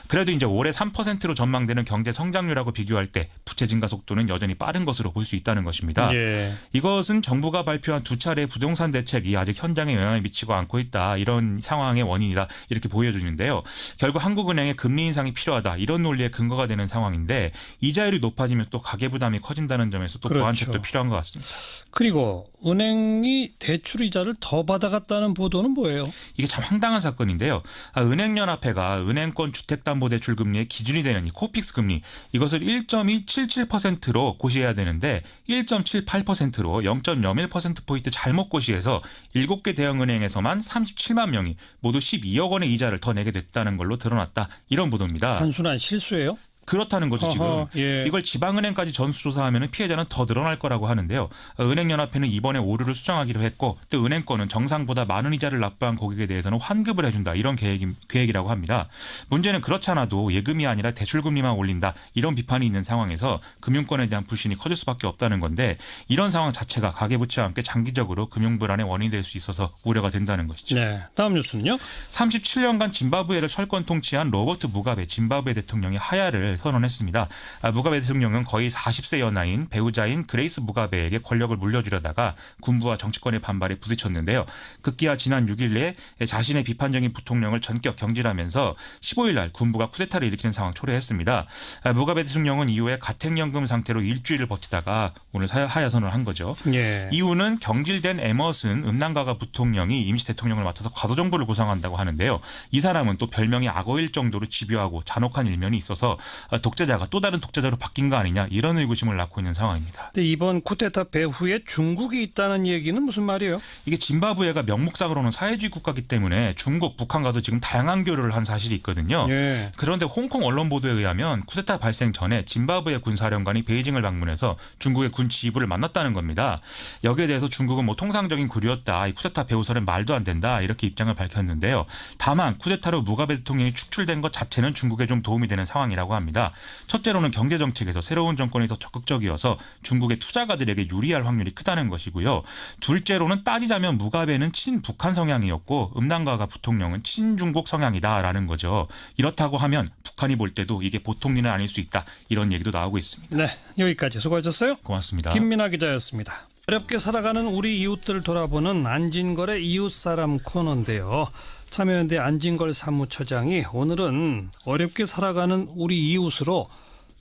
그래도 이제 올해 3%로 전망되는 경제 성장률하고 비교할 때 부채 증가 속도는 여전히 빠른 것으로 볼 수 있다는 것입니다.
예.
이것은 정부가 발표한 2차례 부동산 대책이 아직 현장에 영향을 미치고 않고 있다. 이런 상황의 원인이다. 이렇게 보여주는데요. 결국 한국은행의 금리 인상이 필요하다. 이런 논리의 근거가 되는 상황인데 이자율이 높아지면 또 가계부담이 커진다는 점에서 또
그렇죠.
보완책도 필요한 것 같습니다.
그리고 은행이 대출 이자를 더 받아갔다는 보도는 뭐예요?
이게 참 황당한 사건인데요. 은행연합회가 은행권 주택담보대출 금리의 기준이 되는 이 코픽스 금리 이것을 1.177%로 고시해야 되는데 1.78%로 0.01%포인트 잘못 고시해서 7개 대형은행에서만 37만 명이 모두 12억 원의 이자를 더 내게 됐다는 걸로 드러났다. 이런 보도입니다.
단순한 실수예요?
그렇다는 거죠 지금.
예.
이걸 지방은행까지 전수조사하면 피해자는 더 늘어날 거라고 하는데요. 은행연합회는 이번에 오류를 수정하기로 했고 또 은행권은 정상보다 많은 이자를 납부한 고객에 대해서는 환급을 해준다. 이런 계획이라고 합니다. 문제는 그렇지 않아도 예금이 아니라 대출금리만 올린다. 이런 비판이 있는 상황에서 금융권에 대한 불신이 커질 수밖에 없다는 건데 이런 상황 자체가 가계부채와 함께 장기적으로 금융불안의 원인이 될 수 있어서 우려가 된다는 것이죠.
네. 다음 뉴스는요.
37년간 짐바브웨를 철권 통치한 로버트 무가베 짐바브웨 대통령이 하야를 선언했습니다. 무가베 대통령은 거의 40세 연하인 배우자인 그레이스 무가베에게 권력을 물려주려다가 군부와 정치권의 반발에 부딪혔는데요. 급기야 지난 6일 내에 자신의 비판적인 부통령을 전격 경질하면서 15일 날 군부가 쿠데타를 일으키는 상황 초래했습니다. 무가베 대통령은 이후에 가택연금 상태로 일주일을 버티다가 오늘 하야 선언을 한 거죠.
예.
이유는 경질된 에머슨 음란가가 부통령이 임시 대통령을 맡아서 과도정부를 구성한다고 하는데요. 이 사람은 또 별명이 악어일 정도로 집요하고 잔혹한 일면이 있어서 독재자가 또 다른 독재자로 바뀐 거 아니냐 이런 의구심을 낳고 있는 상황입니다.
근데 이번 쿠데타 배후에 중국이 있다는 얘기는 무슨 말이에요?
이게 짐바브웨가 명목상으로는 사회주의 국가이기 때문에 중국, 북한과도 지금 다양한 교류를 한 사실이 있거든요.
예.
그런데 홍콩 언론 보도에 의하면 쿠데타 발생 전에 짐바브웨 군사령관이 베이징을 방문해서 중국의 군 지휘부를 만났다는 겁니다. 여기에 대해서 중국은 뭐 통상적인 구류였다. 이 쿠데타 배후설은 말도 안 된다. 이렇게 입장을 밝혔는데요. 다만 쿠데타로 무가베 대통령이 축출된 것 자체는 중국에 좀 도움이 되는 상황이라고 합니다. 있습니다. 첫째로는 경제 정책에서 새로운 정권이 더 적극적이어서 중국의 투자가들에게 유리할 확률이 크다는 것이고요. 둘째로는 따지자면 무가베는 친북한 성향이었고 음란가가 부통령은 친중국 성향이다라는 거죠. 이렇다고 하면 북한이 볼 때도 이게 보통 일은 아닐 수 있다. 이런 얘기도 나오고 있습니다.
네, 여기까지 수고하셨어요.
고맙습니다.
김민아 기자였습니다. 어렵게 살아가는 우리 이웃들을 돌아보는 안진걸의 이웃사람 코너인데요. 참여연대 안진걸 사무처장이 오늘은 어렵게 살아가는 우리 이웃으로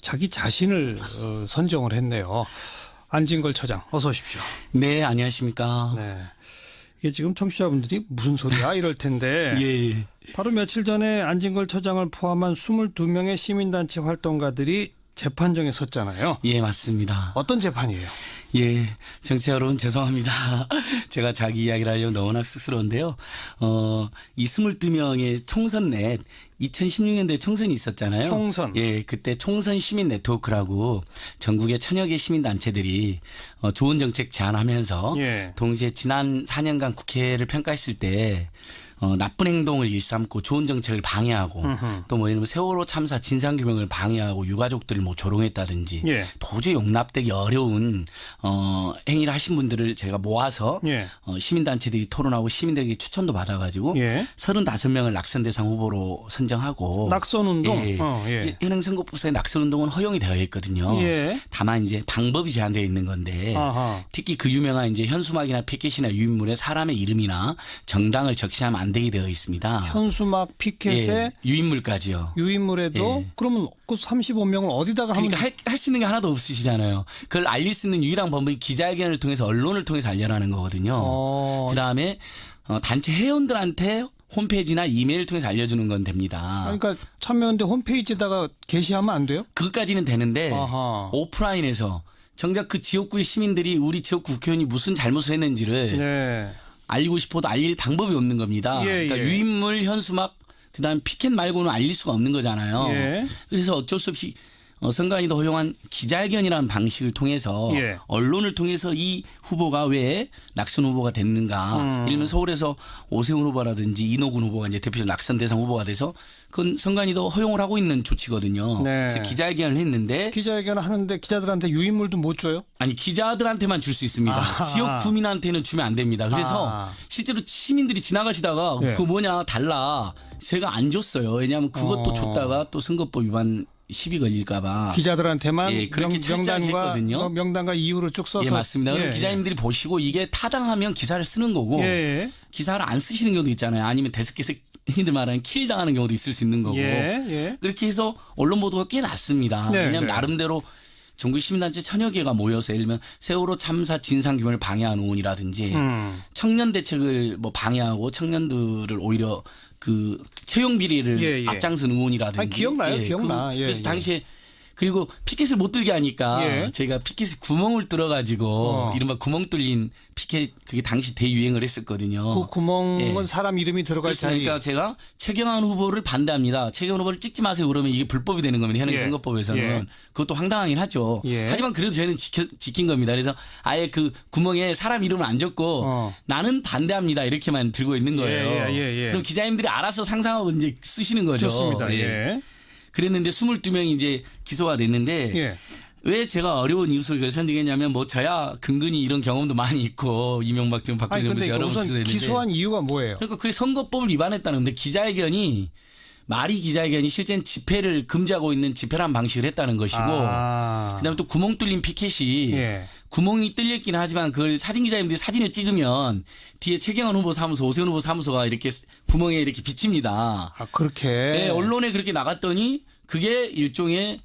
자기 자신을 선정을 했네요. 안진걸 처장 어서 오십시오.
네, 안녕하십니까.
네. 이게 지금 청취자분들이 무슨 소리야 이럴 텐데
예.
바로 며칠 전에 안진걸 처장을 포함한 22명의 시민단체 활동가들이 재판정에 섰잖아요.
예, 맞습니다.
어떤 재판이에요?
예, 정치 여러분 죄송합니다. 제가 자기 이야기를 하려면 너무나 쑥스러운데요. 이 22명의 총선 내 2016년도에 총선이 있었잖아요.
총선.
예, 그때 총선 시민 네트워크라고 전국의 천여 개 시민 단체들이 좋은 정책 제안하면서 동시에 지난 4년간 국회를 평가했을 때 나쁜 행동을 일삼고 좋은 정책을 방해하고 또 뭐 예를 들면 세월호 참사 진상규명을 방해하고 유가족들을 뭐 조롱했다든지 도저히 용납되기 어려운 행위를 하신 분들을 제가 모아서 시민단체들이 토론하고 시민들에게 추천도 받아가지고 35명을 낙선 대상 후보로 선정하고
낙선운동?
현행선거법상의 낙선운동은 허용이 되어 있거든요. 다만 이제 방법이 제한되어 있는 건데 특히 그 유명한 이제 현수막이나 피켓이나 유인물에 사람의 이름이나 정당을 적시하면 안 되게 되어 있습니다.
현수막, 피켓에
유인물까지요.
유인물에도 그러면 그 35명을 어디다가 하면
그러니까 할 수 있는 게 하나도 없으시잖아요. 그걸 알릴 수 있는 유일한 방법이 기자회견을 통해서 언론을 통해서 알려라는 거거든요. 그다음에 단체 회원들한테 홈페이지나 이메일을 통해서 알려주는 건 됩니다.
그러니까 참여연대 홈페이지에다가 게시하면 안 돼요?
그것까지는 되는데 오프라인에서 정작 그 지역구의 시민들이 우리 지역구 국회의원이 무슨 잘못을 했는지를 알리고 싶어도 알릴 방법이 없는 겁니다. 그러니까 유인물, 현수막, 그다음 피켓 말고는 알릴 수가 없는 거잖아요. 그래서 어쩔 수 없이 선관위도 허용한 기자회견이라는 방식을 통해서 언론을 통해서 이 후보가 왜 낙선 후보가 됐는가. 예를 들면 서울에서 오세훈 후보라든지 이노군 후보가 이제 대표적 낙선 대상 후보가 돼서 그건 선관위도 허용을 하고 있는 조치거든요. 그래서 기자회견을 했는데
기자회견을 하는데 기자들한테 유인물도 못 줘요?
아니 기자들한테만 줄 수 있습니다. 지역 구민한테는 주면 안 됩니다. 그래서 실제로 시민들이 지나가시다가 그거 뭐냐 달라. 제가 안 줬어요. 왜냐하면 그것도 줬다가 또 선거법 위반 시비 걸릴까봐
기자들한테만
그렇게
명단과 명단과 이유를 쭉 써서
맞습니다. 그럼 기자님들이 보시고 이게 타당하면 기사를 쓰는 거고 기사를 안 쓰시는 경우도 있잖아요. 아니면 데스크에서 흔히들 말하는 킬 당하는 경우도 있을 수 있는 거고 그렇게 해서 언론 보도가 꽤 났습니다. 왜냐하면 나름대로 전국 시민단체 천여 개가 모여서 예를 들면 세월호 참사 진상규명을 방해한 의원이라든지 청년 대책을 뭐 방해하고 청년들을 오히려 그 채용 비리를 앞장선 의원이라든지.
아니, 기억나요? 기억나.
그래서 당시에 그리고 피켓을 못 들게 하니까 제가 피켓에 구멍을 뚫어가지고 이른바 구멍 뚫린 피켓 그게 당시 대유행을 했었거든요.
그 구멍은 사람 이름이 들어갈 자리.
그러니까 제가 최경환 후보를 반대합니다. 최경환 후보를 찍지 마세요. 그러면 이게 불법이 되는 겁니다. 현행 선거법에서는. 그것도 황당하긴 하죠. 하지만 그래도 저희는 지킨 겁니다. 그래서 아예 그 구멍에 사람 이름을 안 적고 나는 반대합니다. 이렇게만 들고 있는 거예요. 그럼 기자님들이 알아서 상상하고 이제 쓰시는 거죠.
좋습니다.
그랬는데 22명이 이제 기소가 됐는데 왜 제가 어려운 이웃을 선정했냐면 뭐 저야 근근히 이런 경험도 많이 있고 이명박 정부 박근혜 정부에서 여러 번 기소됐는데
기소한 이유가 뭐예요?
그러니까 그게 선거법을 위반했다는데 기자회견이 말이 기자회견이 실제는 집회를 금지하고 있는 집회란 방식을 했다는 것이고 그다음에 또 구멍 뚫린 피켓이 구멍이 뚫렸기는 하지만 그걸 사진 기자님들이 사진을 찍으면 뒤에 최경환 후보 사무소, 오세훈 후보 사무소가 이렇게 구멍에 이렇게 비칩니다.
그렇게?
언론에 그렇게 나갔더니 그게 일종의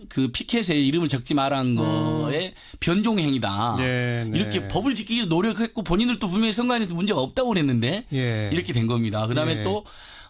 그 피켓에 이름을 적지 말한 거에 변종 행위다. 이렇게 법을 지키기 위해서 노력했고 본인들도 분명히 선관위에서 문제가 없다고 그랬는데 이렇게 된 겁니다. 그다음에 또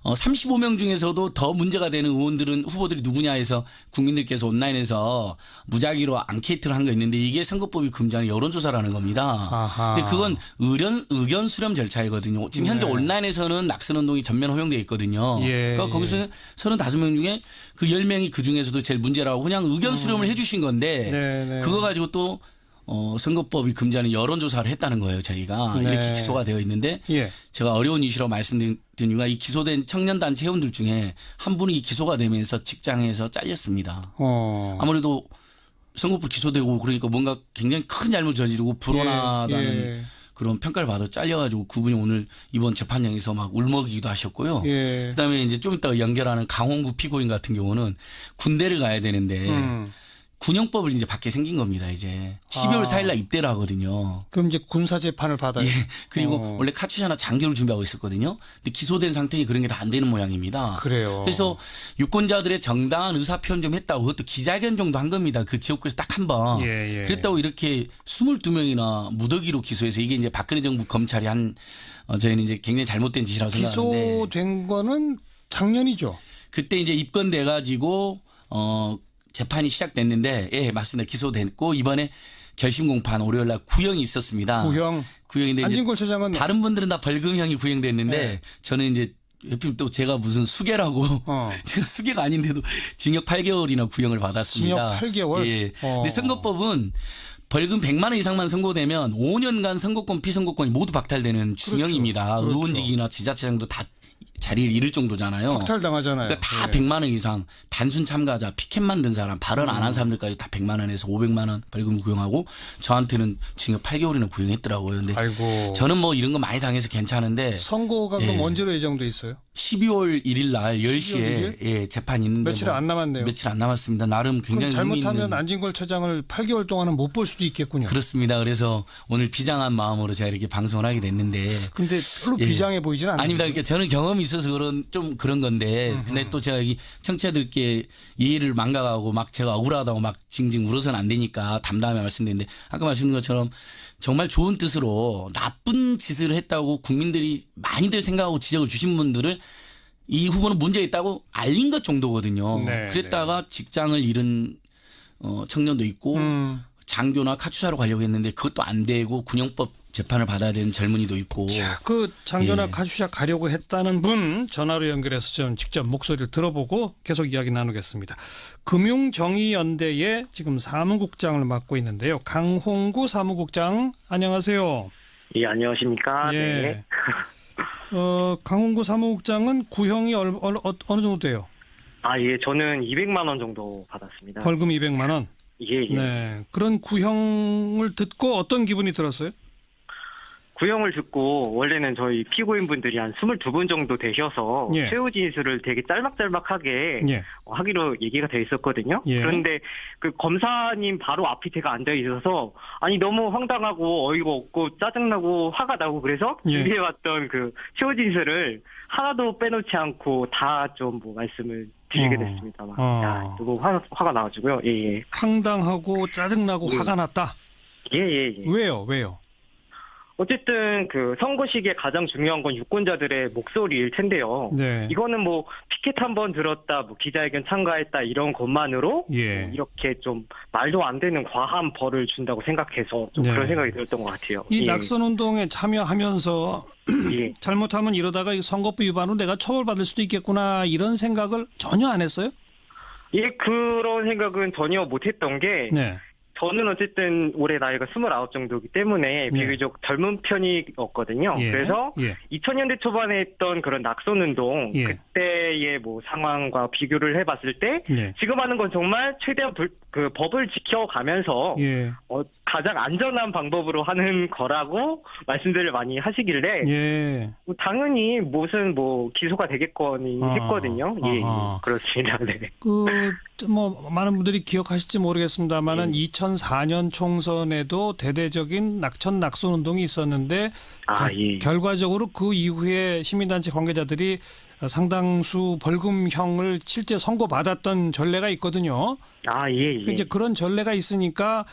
35명 중에서도 더 문제가 되는 의원들은 후보들이 누구냐 해서 국민들께서 온라인에서 무작위로 앙케이트를 한 거 있는데 이게 선거법이 금지하는 여론조사라는 겁니다. 근데 그건 의견 수렴 절차이거든요. 지금 현재 온라인에서는 낙선운동이 전면 허용되어 있거든요. 그러니까 거기서 35명 중에 그 10명이 그 중에서도 제일 문제라고 그냥 의견 수렴을 해 주신 건데 그거 가지고 또 선거법이 금지하는 여론조사를 했다는 거예요. 저희가
네.
이렇게 기소가 되어 있는데
예.
제가 어려운 이슈라고 말씀드린 이유가 이 기소된 청년단체 회원들 중에 한 분이 기소가 되면서 직장에서 잘렸습니다. 아무래도 선거법 기소되고 그러니까 뭔가 굉장히 큰 잘못 저지르고 불온하다는 그런 평가를 받아 잘려가지고 그분이 오늘 이번 재판장에서 막 울먹이기도 하셨고요. 그다음에 이제 좀 이따 연결하는 강홍구 피고인 같은 경우는 군대를 가야 되는데 군형법을 이제 받게 생긴 겁니다. 이제 12월 4일 날 입대를 하거든요.
그럼 이제 군사 재판을 받아요.
예. 그리고 원래 카투샤나 장교를 준비하고 있었거든요. 근데 기소된 상태니 그런 게 다 안 되는 모양입니다.
그래요.
그래서 유권자들의 정당한 의사 표현 좀 했다고 그것도 기자회견 정도 한 겁니다. 그 지역구에서 딱 한 번. 그랬다고 이렇게 22명이나 무더기로 기소해서 이게 이제 박근혜 정부 검찰이 한 저희는 이제 굉장히 잘못된 짓이라고 생각하는데.
기소된 거는 작년이죠.
그때 이제 입건돼 가지고 재판이 시작됐는데 예 맞습니다. 기소됐고 이번에 결심 공판 월요일 날 구형이 있었습니다. 구형인데
안진걸 처장은
다른 분들은 다 벌금형이 구형됐는데 저는 이제 옆에 또 제가 무슨 수계라고 제가 수계가 아닌데도 징역 8개월이나 구형을 받았습니다.
징역 8개월.
예. 근데 선거법은 벌금 100만 원 이상만 선고되면 5년간 선거권 피선거권이 모두 박탈되는 중형입니다.
그렇죠.
의원직이나 지자체장도 다 자리를 잃을 정도잖아요.
박탈당하잖아요.
그러니까 다 100만 원 이상 단순 참가자 피켓 만든 사람 발언 안 한 사람들까지 다 100만 원에서 500만 원 벌금 구형하고 저한테는 징역 8개월이나 구형했더라고요. 근데 저는 뭐 이런 거 많이 당해서 괜찮은데
선거가 그럼 언제로 예정돼 있어요?
12월 1일 날 10시에
1일?
예, 재판이 있는데
며칠 안 남았네요.
며칠 안 남았습니다. 나름 굉장히
잘못하면 안진걸 처장을 8개월 동안은 못 볼 수도 있겠군요.
그렇습니다. 그래서 오늘 비장한 마음으로 제가 이렇게 방송을 하게 됐는데
근데 별로 비장해 보이지는 않아요.
아닙니다. 그러니까 저는 경험이 있어서 좀 그런 건데 근데 또 제가 이 청취자들께 이해를 망가가고 막 제가 억울하다고 막 징징 울어서는 안 되니까 담담하게 말씀드리는데 아까 말씀드린 것처럼 정말 좋은 뜻으로 나쁜 짓을 했다고 국민들이 많이들 생각하고 지적을 주신 분들을 이 후보는 문제 있다고 알린 것 정도거든요. 그랬다가 직장을 잃은 청년도 있고 장교나 카투사로 가려고 했는데 그것도 안 되고 군형법 재판을 받아야 되는 젊은이도 있고.
자, 그 장교나 카투사 가려고 했다는 분 전화로 연결해서 좀 직접 목소리를 들어보고 계속 이야기 나누겠습니다. 금융정의연대의 지금 사무국장을 맡고 있는데요. 강홍구 사무국장 안녕하세요.
예, 안녕하십니까.
예.
네.
강홍구 사무국장은 구형이 어느 정도 돼요?
아, 예, 저는 200만 원 정도 받았습니다.
벌금 200만 원?
예, 예.
네. 그런 구형을 듣고 어떤 기분이 들었어요?
구형을 듣고 원래는 저희 피고인분들이 한 22분 정도 되셔서 최후 진술을 되게 짤막짤막하게 하기로 얘기가 돼 있었거든요. 그런데 그 검사님 바로 앞이 제가 앉아 있어서 아니 너무 황당하고 어이가 없고 짜증나고 화가 나고 그래서 준비해왔던 그 최후 진술을 하나도 빼놓지 않고 다 좀 뭐 말씀을 드리게 됐습니다. 너무 화가 나가지고요. 예.
황당하고 짜증나고 화가 났다.
예.
왜요?
어쨌든 그 선거 시기에 가장 중요한 건 유권자들의 목소리일 텐데요. 이거는 뭐 피켓 한번 들었다, 뭐 기자회견 참가했다 이런 것만으로 뭐 이렇게 좀 말도 안 되는 과한 벌을 준다고 생각해서 좀 그런 생각이 들었던 것 같아요.
이 낙선 운동에 참여하면서 잘못하면 이러다가 선거법 위반으로 내가 처벌받을 수도 있겠구나 이런 생각을 전혀 안 했어요?
예, 그런 생각은 전혀 못했던 게. 저는 어쨌든 올해 나이가 29 정도이기 때문에 비교적 젊은 편이었거든요. 그래서 2000년대 초반에 했던 그런 낙선운동 그때의 뭐 상황과 비교를 해봤을 때 지금 하는 건 정말 최대한 그 법을 지켜가면서 가장 안전한 방법으로 하는 거라고 말씀들을 많이 하시길래 당연히 무슨 뭐 기소가 되겠거니 했거든요. 예, 그렇습니다. 네.
뭐 많은 분들이 기억하실지 모르겠습니다만은 2004년 총선에도 대대적인 낙천 운동이 있었는데 결과적으로 그 이후에 시민단체 관계자들이 상당수 벌금형을 실제 선고받았던 전례가 있거든요. 이제 그런 전례가 있으니까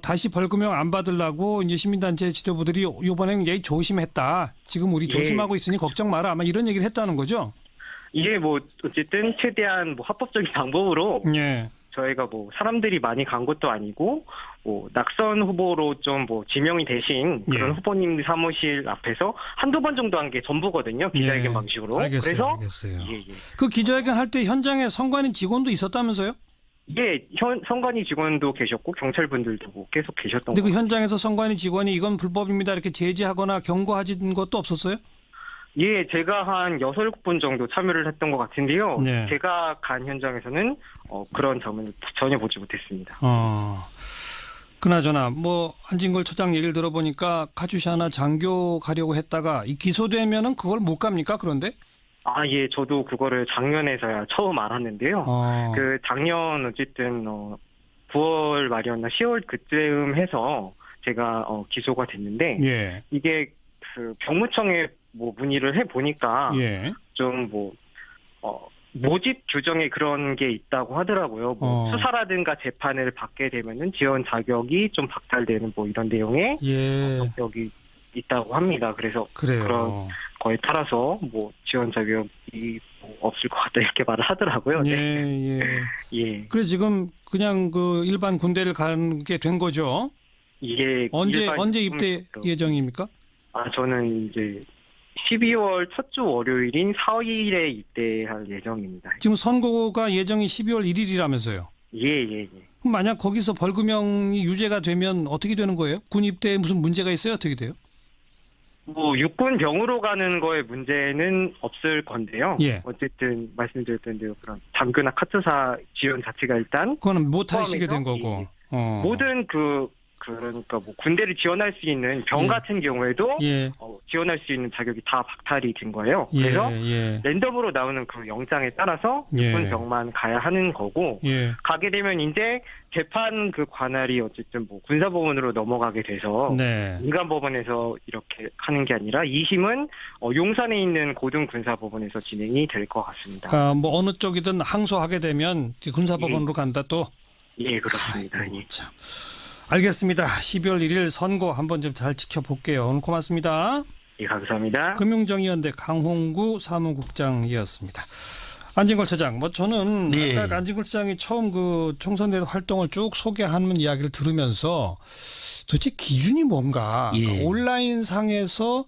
다시 벌금형 안 받으려고 이제 시민단체 지도부들이 이번에 굉장히 조심했다. 지금 우리 조심하고 있으니 걱정 마라. 아마 이런 얘기를 했다는 거죠.
이게 뭐 어쨌든 최대한 뭐 합법적인 방법으로 저희가 뭐 사람들이 많이 간 것도 아니고 뭐 낙선 후보로 좀 뭐 지명이 되신 그런 후보님 사무실 앞에서 한두 번 정도 한 게 전부거든요. 기자회견 방식으로.
알겠어요. 그 기자회견 할 때 현장에 선관위 직원도 있었다면서요?
예, 선관위 직원도 계셨고 경찰분들도 계속 계셨던
근데 그 현장에서 선관위 직원이 이건 불법입니다 이렇게 제지하거나 경고하신 것도 없었어요?
예, 제가 한 6, 7분 정도 참여를 했던 것 같은데요.
네.
제가 간 현장에서는 그런 점은 전혀 보지 못했습니다.
그나저나 뭐 안진걸 처장 얘기를 들어보니까 카츄샤나 장교 가려고 했다가 기소되면은 그걸 못 갑니까? 그런데?
아, 예, 저도 그거를 작년에서야 처음 알았는데요. 그 작년 어쨌든 9월 말이었나 10월 그쯤 해서 제가 기소가 됐는데
예.
이게 그 병무청에 뭐 문의를 해 보니까
예.
좀 뭐 모집 규정에 그런 게 있다고 하더라고요. 뭐 수사라든가 재판을 받게 되면은 지원 자격이 좀 박탈되는 뭐 이런 내용의 적격이 있다고 합니다. 그래서
그래요.
그런 거에 따라서 뭐 지원 자격이 뭐 없을 것 같다 이렇게 말을 하더라고요.
예.
예.
그래 지금 그냥 그 일반 군대를 가게 된 거죠?
이게
언제 입대 예정입니까?
아, 저는 이제 12월 첫 주 월요일인 4일에 입대할 예정입니다.
지금 선고가 예정이 12월 1일이라면서요?
예.
그럼 만약 거기서 벌금형이 유죄가 되면 어떻게 되는 거예요? 군 입대에 무슨 문제가 있어요? 어떻게 돼요?
뭐 육군병으로 가는 거에 문제는 없을 건데요.
예.
어쨌든 말씀드렸던 대로 그런 장교나 카투사 지원 자체가 일단
그거는 못 하시게 된 거고.
모든 그러니까 뭐 군대를 지원할 수 있는 병 같은 경우에도 지원할 수 있는 자격이 다 박탈이 된 거예요. 그래서 랜덤으로 나오는 그 영장에 따라서 군병만 가야 하는 거고 가게 되면 이제 재판 그 관할이 어쨌든 뭐 군사법원으로 넘어가게 돼서 민간법원에서 이렇게 하는 게 아니라 2심은 용산에 있는 고등군사법원에서 진행이 될 것 같습니다.
그러니까 뭐 어느 쪽이든 항소하게 되면 군사법원으로 간다 또?
예, 그렇습니다.
참. 알겠습니다. 12월 1일 선고 한번 좀 잘 지켜볼게요. 오늘 고맙습니다.
예, 감사합니다.
금융정의연대 강홍구 사무국장이었습니다. 안진걸 처장, 뭐 저는 아까 안진걸 처장이 처음 그 총선대 활동을 쭉 소개하는 이야기를 들으면서 도대체 기준이 뭔가 그러니까 온라인 상에서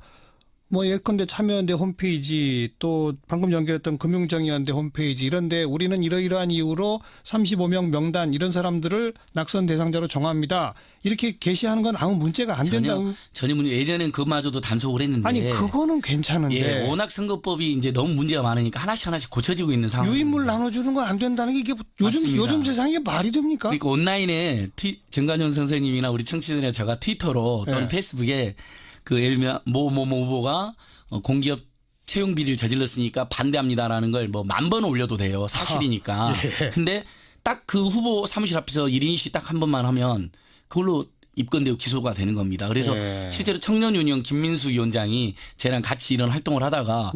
뭐 예컨대 참여연대 홈페이지 또 방금 연결했던 금융정의연대 홈페이지 이런데 우리는 이러이러한 이유로 35명 명단 이런 사람들을 낙선 대상자로 정합니다. 이렇게 게시하는 건 아무 문제가 안 된다고.
전혀 문제. 예전엔 그마저도 단속을 했는데.
아니 그거는 괜찮은데.
워낙 선거법이 이제 너무 문제가 많으니까 하나씩 고쳐지고 있는 상황.
유인물 나눠주는 건 안 된다는 게 이게 요즘 세상에 말이 됩니까?
그러니까 온라인에 정관용 선생님이나 우리 청취자들이나 제가 트위터로 또는 페이스북에 그 예를 들면 모 후보가 공기업 채용 비리를 저질렀으니까 반대합니다라는 걸 뭐 10,000번 올려도 돼요. 사실이니까. 근데 딱 그 후보 사무실 앞에서 1인시 딱 한 번만 하면 그걸로 입건되고 기소가 되는 겁니다. 그래서 실제로 청년유니온 김민수 위원장이 쟤랑 같이 이런 활동을 하다가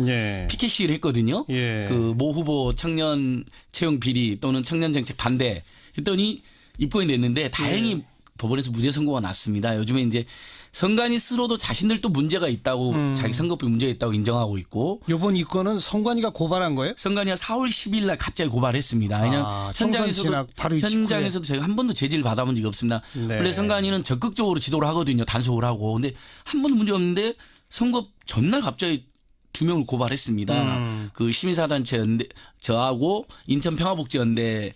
피켓 시위를 했거든요. 그 모 후보 청년 채용 비리 또는 청년 정책 반대 했더니 입건이 됐는데 다행히 법원에서 무죄 선고가 났습니다. 요즘에 이제 선관위 스스로도 자신들도 문제가 있다고 자기 선거법에 문제가 있다고 인정하고 있고.
이번 이건은 선관위가 고발한 거예요?
선관위가 4월 10일 날 갑자기 고발했습니다. 왜냐하면 현장에서도 제가 한 번도 제지를 받아본 적이 없습니다. 원래 선관위는 적극적으로 지도를 하거든요. 단속을 하고. 근데 한 번도 문제 없는데 선거 전날 갑자기 2명을 고발했습니다. 그 시민사단체 연대 저하고 인천평화복지연대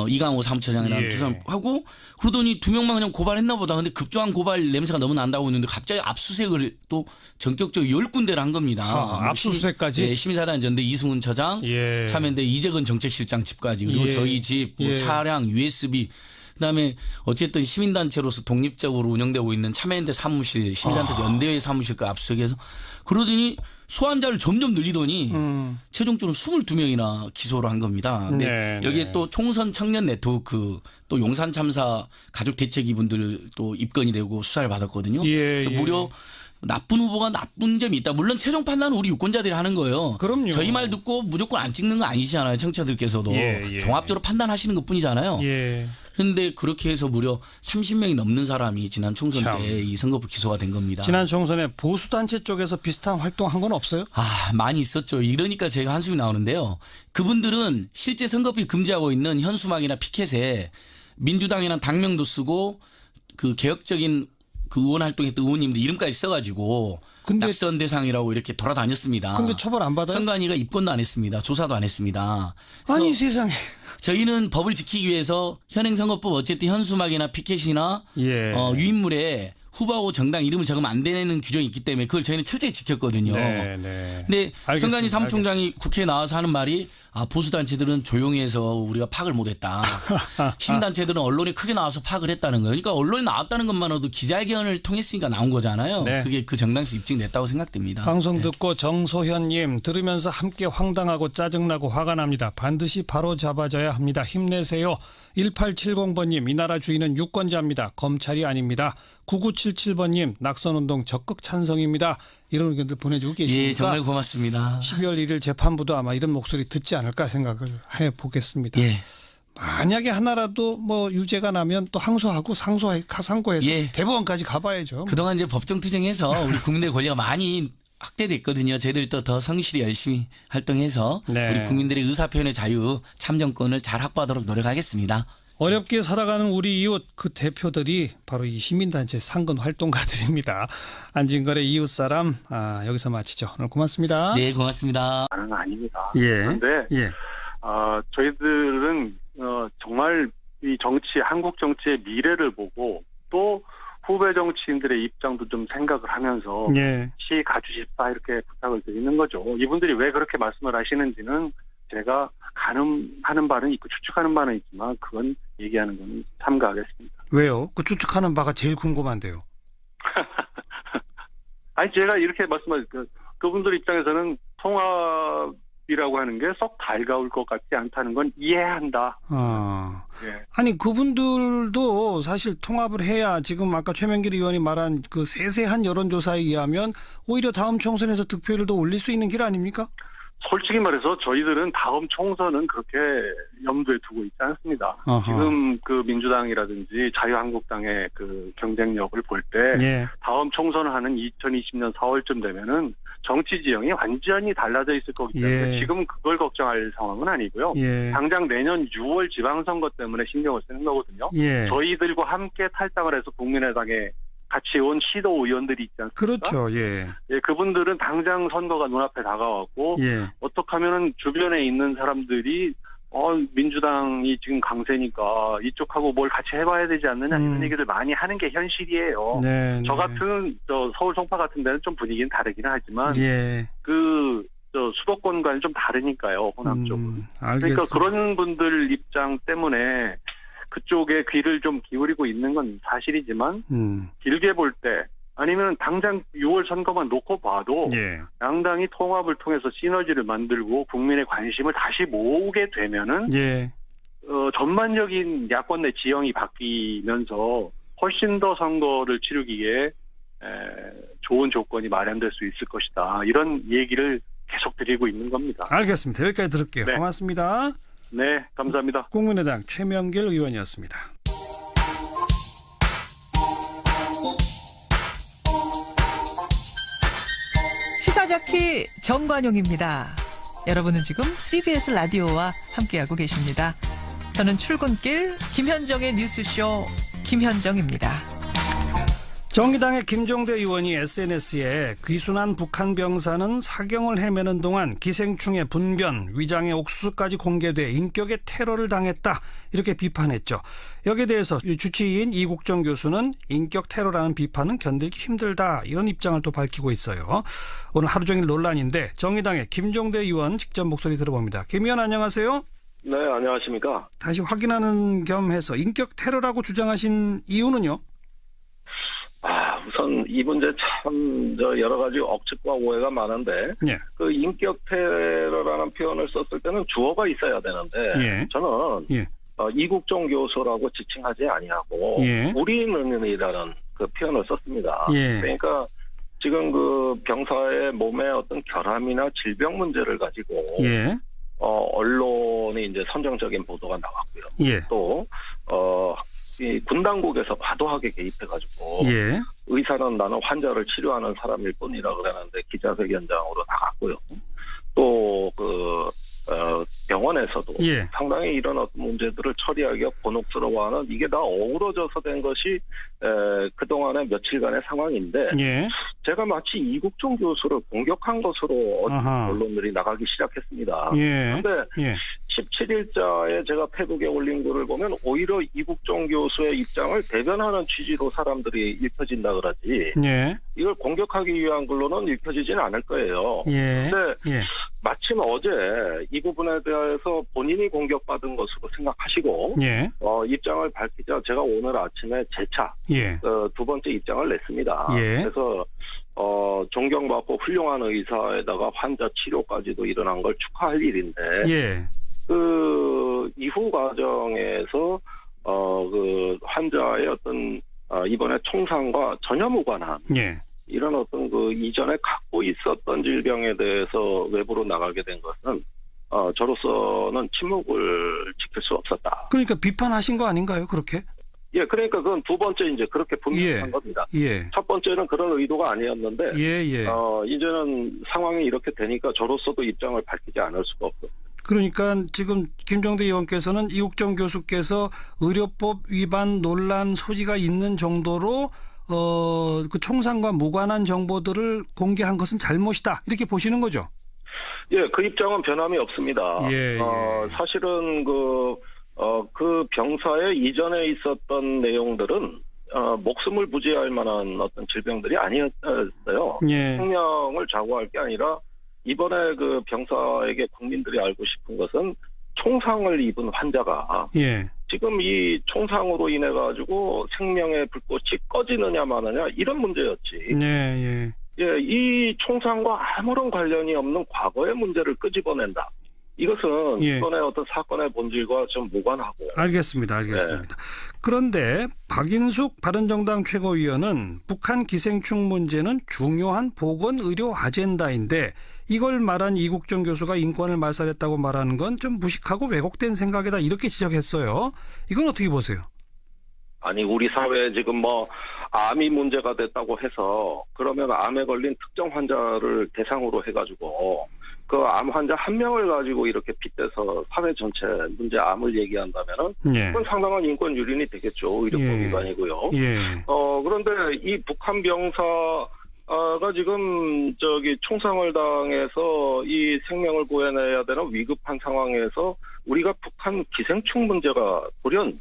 이강호 사무처장이랑 두 사람 하고 그러더니 2명만 그냥 고발했나 보다. 근데 급조한 고발 냄새가 너무 난다고 했는데 갑자기 압수수색을 또 전격적으로 10군데를 한 겁니다.
압수수색까지?
시민사단전대 이승훈 처장, 참여연대 이재근 정책실장 집까지 그리고 저희 집, 뭐 차량, USB 그다음에 어쨌든 시민단체로서 독립적으로 운영되고 있는 참여연대 사무실, 시민단체 연대회 사무실까지 압수수색해서 그러더니 소환자를 점점 늘리더니 최종적으로 22명이나 기소를 한 겁니다. 근데 여기에 또 총선 청년 네트워크 또 용산 참사 가족 대책위 분들 또 입건이 되고 수사를 받았거든요. 무려 나쁜 후보가 나쁜 점이 있다. 물론 최종 판단은 우리 유권자들이 하는 거예요.
그럼요.
저희 말 듣고 무조건 안 찍는 거 아니시잖아요. 청취자들께서도 종합적으로 판단하시는 것뿐이잖아요. 그런데 그렇게 해서 무려 30명이 넘는 사람이 지난 총선 때 이 선거법 기소가 된 겁니다.
지난 총선에 보수단체 쪽에서 비슷한 활동한 건 없어요?
많이 있었죠. 이러니까 제가 한숨이 나오는데요. 그분들은 실제 선거법이 금지하고 있는 현수막이나 피켓에 민주당이나 당명도 쓰고 그 개혁적인 그 의원 활동했던 의원님들 이름까지 써가지고 낙선 대상이라고 이렇게 돌아다녔습니다.
근데 처벌 안 받아요?
선관위가 입건도 안 했습니다. 조사도 안 했습니다.
아니 세상에.
저희는 법을 지키기 위해서 현행선거법 어쨌든 현수막이나 피켓이나 유인물에 후보하고 정당 이름을 적으면 안 되는 규정이 있기 때문에 그걸 저희는 철저히 지켰거든요. 근데 선관위 사무총장이 국회에 나와서 하는 말이 보수단체들은 조용히 해서 우리가 파악을 못했다. 시민단체들은 언론에 크게 나와서 파악을 했다는 거예요. 그러니까 언론에 나왔다는 것만으로도 기자회견을 통했으니까 나온 거잖아요. 그게 그 정당성 입증됐다고 생각됩니다.
방송 듣고 정소현님 들으면서 함께 황당하고 짜증나고 화가 납니다. 반드시 바로 잡아줘야 합니다. 힘내세요. 1870번님 이 나라 주인은 유권자입니다. 검찰이 아닙니다. 9977번님 낙선운동 적극 찬성입니다. 이런 의견들 보내주고 계시니까
정말 고맙습니다.
12월 1일 재판부도 아마 이런 목소리 듣지 않을까 생각을 해보겠습니다. 만약에 하나라도 뭐 유죄가 나면 또 항소하고 상고해서 대법원까지 가봐야죠.
그동안 이제 법정 투쟁해서 우리 국민들의 권리가 많이 확대됐거든요. 저희들도 더 성실히 열심히 활동해서 우리 국민들의 의사표현의 자유 참정권을 잘 확보하도록 노력하겠습니다.
어렵게 살아가는 우리 이웃 그 대표들이 바로 이 시민단체 상근 활동가들입니다. 안진걸의 이웃사람 여기서 마치죠. 오늘 고맙습니다.
네, 고맙습니다.
나는 아닙니다. 그런데 저희들은 정말 이 한국 정치의 미래를 보고 또 후배 정치인들의 입장도 좀 생각을 하면서 시 가주십사 이렇게 부탁을 드리는 거죠. 이분들이 왜 그렇게 말씀을 하시는지는 제가 가늠하는 바는 있고 추측하는 바는 있지만 그건 얘기하는 건 삼가하겠습니다.
왜요? 그 추측하는 바가 제일 궁금한데요.
아니 제가 이렇게 그분들 입장에서는 통합이라고 하는 게 썩 달가울 것 같지 않다는 건 이해한다.
아니 그분들도 사실 통합을 해야 지금 아까 최명길 의원이 말한 그 세세한 여론조사에 의하면 오히려 다음 총선에서 득표율을 더 올릴 수 있는 길 아닙니까?
솔직히 말해서 저희들은 다음 총선은 그렇게 염두에 두고 있지 않습니다. 지금 그 민주당이라든지 자유한국당의 그 경쟁력을 볼 때 다음 총선을 하는 2020년 4월쯤 되면은 정치 지형이 완전히 달라져 있을 거기 때문에 지금 그걸 걱정할 상황은 아니고요. 당장 내년 6월 지방선거 때문에 신경을 쓰는 거거든요. 저희들과 함께 탈당을 해서 국민의당에 같이 온 시도 의원들이 있지 않습니까?
그렇죠.
그분들은 당장 선거가 눈앞에 다가왔고 어떻게 하면은 주변에 있는 사람들이 민주당이 지금 강세니까 이쪽하고 뭘 같이 해봐야 되지 않느냐 이런 얘기를 많이 하는 게 현실이에요. 저 같은 서울 송파 같은 데는 좀 분위기는 다르긴 하지만 수도권과는 좀 다르니까요. 호남 쪽은. 그러니까 그런 분들 입장 때문에 그쪽에 귀를 좀 기울이고 있는 건 사실이지만 길게 볼 때 아니면 당장 6월 선거만 놓고 봐도 양당이 통합을 통해서 시너지를 만들고 국민의 관심을 다시 모으게 되면은 전반적인 야권 내 지형이 바뀌면서 훨씬 더 선거를 치르기에 좋은 조건이 마련될 수 있을 것이다. 이런 얘기를 계속 드리고 있는 겁니다.
알겠습니다. 여기까지 들을게요. 고맙습니다.
네, 감사합니다.
국민의당 최명길 의원이었습니다.
시사자키 정관용입니다. 여러분은 지금 CBS 라디오와 함께하고 계십니다. 저는 출근길 김현정의 뉴스쇼 김현정입니다.
정의당의 김종대 의원이 SNS에 귀순한 북한 병사는 사경을 헤매는 동안 기생충의 분변, 위장의 옥수수까지 공개돼 인격의 테러를 당했다 이렇게 비판했죠. 여기에 대해서 주치의인 이국정 교수는 인격 테러라는 비판은 견디기 힘들다 이런 입장을 또 밝히고 있어요. 오늘 하루 종일 논란인데 정의당의 김종대 의원 직접 목소리 들어봅니다. 김 의원 안녕하세요.
네, 안녕하십니까.
다시 확인하는 겸해서 인격 테러라고 주장하신 이유는요?
우선 이 문제 참 여러 가지 억측과 오해가 많은데 그 인격 테러라는 표현을 썼을 때는 주어가 있어야 되는데 저는 이국정 교수라고 지칭하지 아니하고 우리는이라는 그 표현을 썼습니다. 그러니까 지금 그 병사의 몸의 어떤 결함이나 질병 문제를 가지고 언론이 이제 선정적인 보도가 나왔고요. 또 이 군 당국에서 과도하게 개입해가지고 의사는 나는 환자를 치료하는 사람일 뿐이라 그러는데 기자회견장으로 나갔고요. 또 그 병원 병원에서도 상당히 이런 어떤 문제들을 처리하기가 곤혹스러워하는 이게 다 어우러져서 된 것이 그동안의 며칠간의 상황인데 제가 마치 이국종 교수를 공격한 것으로 언론들이 나가기 시작했습니다. 그런데 17일자에 제가 페북에 올린 글을 보면 오히려 이국종 교수의 입장을 대변하는 취지로 사람들이 읽혀진다 그러지 이걸 공격하기 위한 글로는 읽혀지지는 않을 거예요. 그런데 마침 어제 이 부분에 대해서 본인이 공격받은 것으로 생각하시고 입장을 밝히자 제가 오늘 아침에 재차 두 번째 입장을 냈습니다. 그래서 존경받고 훌륭한 의사에다가 환자 치료까지도 일어난 걸 축하할 일인데 그 이후 과정에서 그 환자의 어떤 이번에 총상과 전혀 무관한 이런 어떤 그 이전에 갖고 있었던 질병에 대해서 외부로 나가게 된 것은 저로서는 침묵을 지킬 수 없었다.
그러니까 비판하신 거 아닌가요? 그렇게?
그러니까 그건 두 번째 이제 그렇게 분명한 겁니다. 첫 번째는 그런 의도가 아니었는데 이제는 상황이 이렇게 되니까 저로서도 입장을 밝히지 않을 수가 없어요.
그러니까 지금 김종대 의원께서는 이국정 교수께서 의료법 위반 논란 소지가 있는 정도로 그 총상과 무관한 정보들을 공개한 것은 잘못이다 이렇게 보시는 거죠?
그 입장은 변함이 없습니다. 사실은 그 병사에 이전에 있었던 내용들은 목숨을 부지할 만한 어떤 질병들이 아니었어요. 생명을 좌우할 게 아니라 이번에 그 병사에게 국민들이 알고 싶은 것은 총상을 입은 환자가 지금 이 총상으로 인해 가지고 생명의 불꽃이 꺼지느냐 마느냐 이런 문제였지. 이 총상과 아무런 관련이 없는 과거의 문제를 끄집어낸다. 이것은 이번에 어떤 사건의 본질과 좀 무관하고.
알겠습니다. 그런데 박인숙 바른정당 최고위원은 북한 기생충 문제는 중요한 보건의료 아젠다인데 이걸 말한 이국정 교수가 인권을 말살했다고 말하는 건 좀 무식하고 왜곡된 생각이다 이렇게 지적했어요. 이건 어떻게 보세요?
아니 우리 사회에 지금 암이 문제가 됐다고 해서 그러면 암에 걸린 특정 환자를 대상으로 해가지고 그 암 환자 한 명을 가지고 이렇게 빗대서 사회 전체 문제 암을 얘기한다면은 그건 상당한 인권 유린이 되겠죠. 의료법 위반이고요. 그런데 이 북한 병사가 지금 총상을 당해서 이 생명을 구해내야 되는 위급한 상황에서 우리가 북한 기생충 문제가 돌연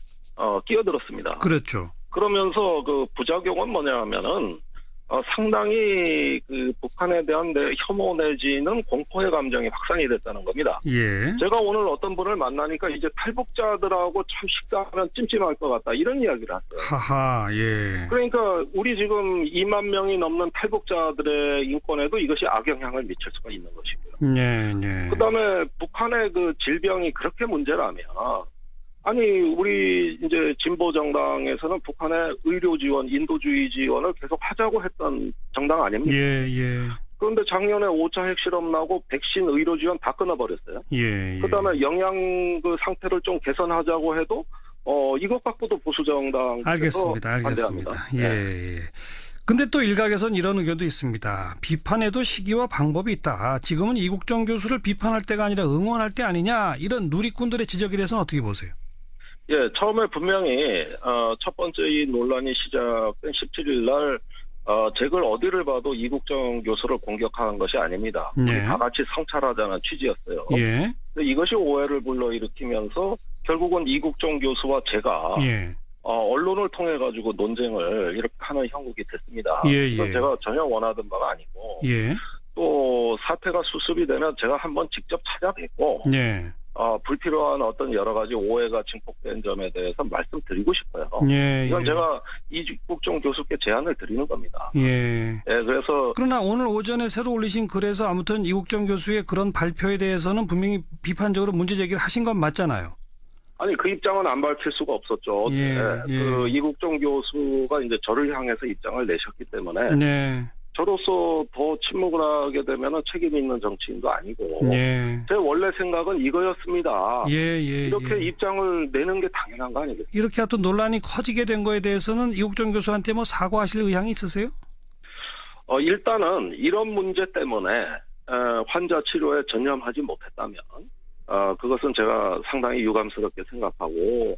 끼어들었습니다.
그렇죠.
그러면서 그 부작용은 뭐냐면은 상당히 그 북한에 대한 혐오 내지는 공포의 감정이 확산이 됐다는 겁니다. 제가 오늘 어떤 분을 만나니까 이제 탈북자들하고 참 식사하면 찜찜할 것 같다 이런 이야기를 하세요. 그러니까 우리 지금 2만 명이 넘는 탈북자들의 인권에도 이것이 악영향을 미칠 수가 있는 것이고요. 그다음에 북한의 그 질병이 그렇게 문제라면 아니 우리 이제 진보 정당에서는 북한의 의료 지원, 인도주의 지원을 계속 하자고 했던 정당 아닙니까? 그런데 작년에 5차 핵실험 나고 백신 의료 지원 다 끊어버렸어요. 그다음에 영양 그 상태를 좀 개선하자고 해도 이것 갖고도 보수 정당에서
알겠습니다. 근데 또 일각에서는 이런 의견도 있습니다. 비판에도 시기와 방법이 있다. 지금은 이국정 교수를 비판할 때가 아니라 응원할 때 아니냐 이런 누리꾼들의 지적에 대해서는 어떻게 보세요?
처음에 분명히 첫 번째 이 논란이 시작된 17일 날 제 글 어디를 봐도 이국정 교수를 공격하는 것이 아닙니다. 우리 다 같이 성찰하자는 취지였어요. 근데 이것이 오해를 불러일으키면서 결국은 이국정 교수와 제가 언론을 통해 가지고 논쟁을 이렇게 하는 형국이 됐습니다. 그건 제가 전혀 원하던 바가 아니고 또 사태가 수습이 되면 제가 한번 직접 찾아뵙고 불필요한 어떤 여러 가지 오해가 증폭된 점에 대해서 말씀드리고 싶어요. 이건 제가 이국정 교수께 제안을 드리는 겁니다. 그래서
그러나 오늘 오전에 새로 올리신 글에서 아무튼 이국정 교수의 그런 발표에 대해서는 분명히 비판적으로 문제 제기를 하신 건 맞잖아요.
아니 그 입장은 안 밝힐 수가 없었죠. 그 이국정 교수가 이제 저를 향해서 입장을 내셨기 때문에 저로서 더 침묵을 하게 되면 책임 있는 정치인도 아니고 제 원래 생각은 이거였습니다. 이렇게 입장을 내는 게 당연한 거 아니겠어요?
이렇게 하여튼 논란이 커지게 된 거에 대해서는 이국정 교수한테 뭐 사과하실 의향이 있으세요?
일단은 이런 문제 때문에 환자 치료에 전념하지 못했다면 그것은 제가 상당히 유감스럽게 생각하고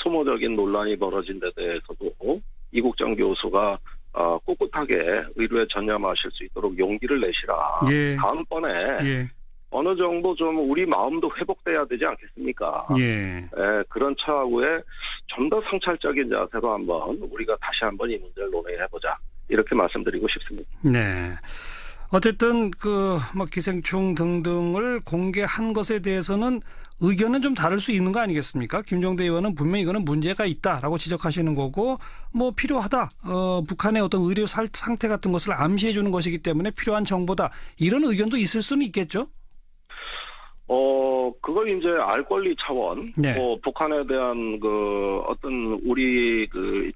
소모적인 논란이 벌어진 데 대해서도 이국정 교수가 꿋꿋하게 의료에 전념하실 수 있도록 용기를 내시라.
예.
다음번에
예.
어느 정도 좀 우리 마음도 회복돼야 되지 않겠습니까?
예.
그런 차후에 좀 더 성찰적인 자세로 한번 우리가 다시 한번 이 문제를 논의해보자. 이렇게 말씀드리고 싶습니다.
네. 어쨌든 뭐 기생충 등등을 공개한 것에 대해서는 의견은 좀 다를 수 있는 거 아니겠습니까? 김종대 의원은 분명히 이거는 문제가 있다라고 지적하시는 거고 뭐 필요하다. 북한의 어떤 의료 상태 같은 것을 암시해 주는 것이기 때문에 필요한 정보다. 이런 의견도 있을 수는 있겠죠?
그걸 이제 알 권리 차원,
네.
북한에 대한 어떤 우리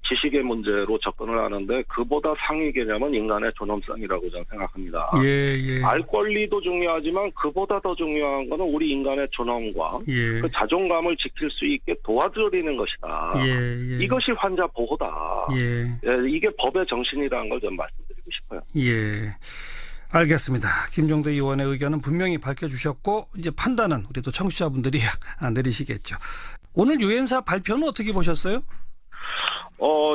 지식의 문제로 접근을 하는데 그보다 상위 개념은 인간의 존엄성이라고 저는 생각합니다.
예.
알 권리도 중요하지만 그보다 더 중요한 거는 우리 인간의 존엄과
예.
그 자존감을 지킬 수 있게 도와드리는 것이다.
예.
이것이 환자 보호다.
예.
이게 법의 정신이라는 걸 좀 말씀드리고 싶어요.
예. 알겠습니다. 김종대 의원의 의견은 분명히 밝혀주셨고 이제 판단은 우리 또 청취자분들이 내리시겠죠. 오늘 유엔사 발표는 어떻게 보셨어요?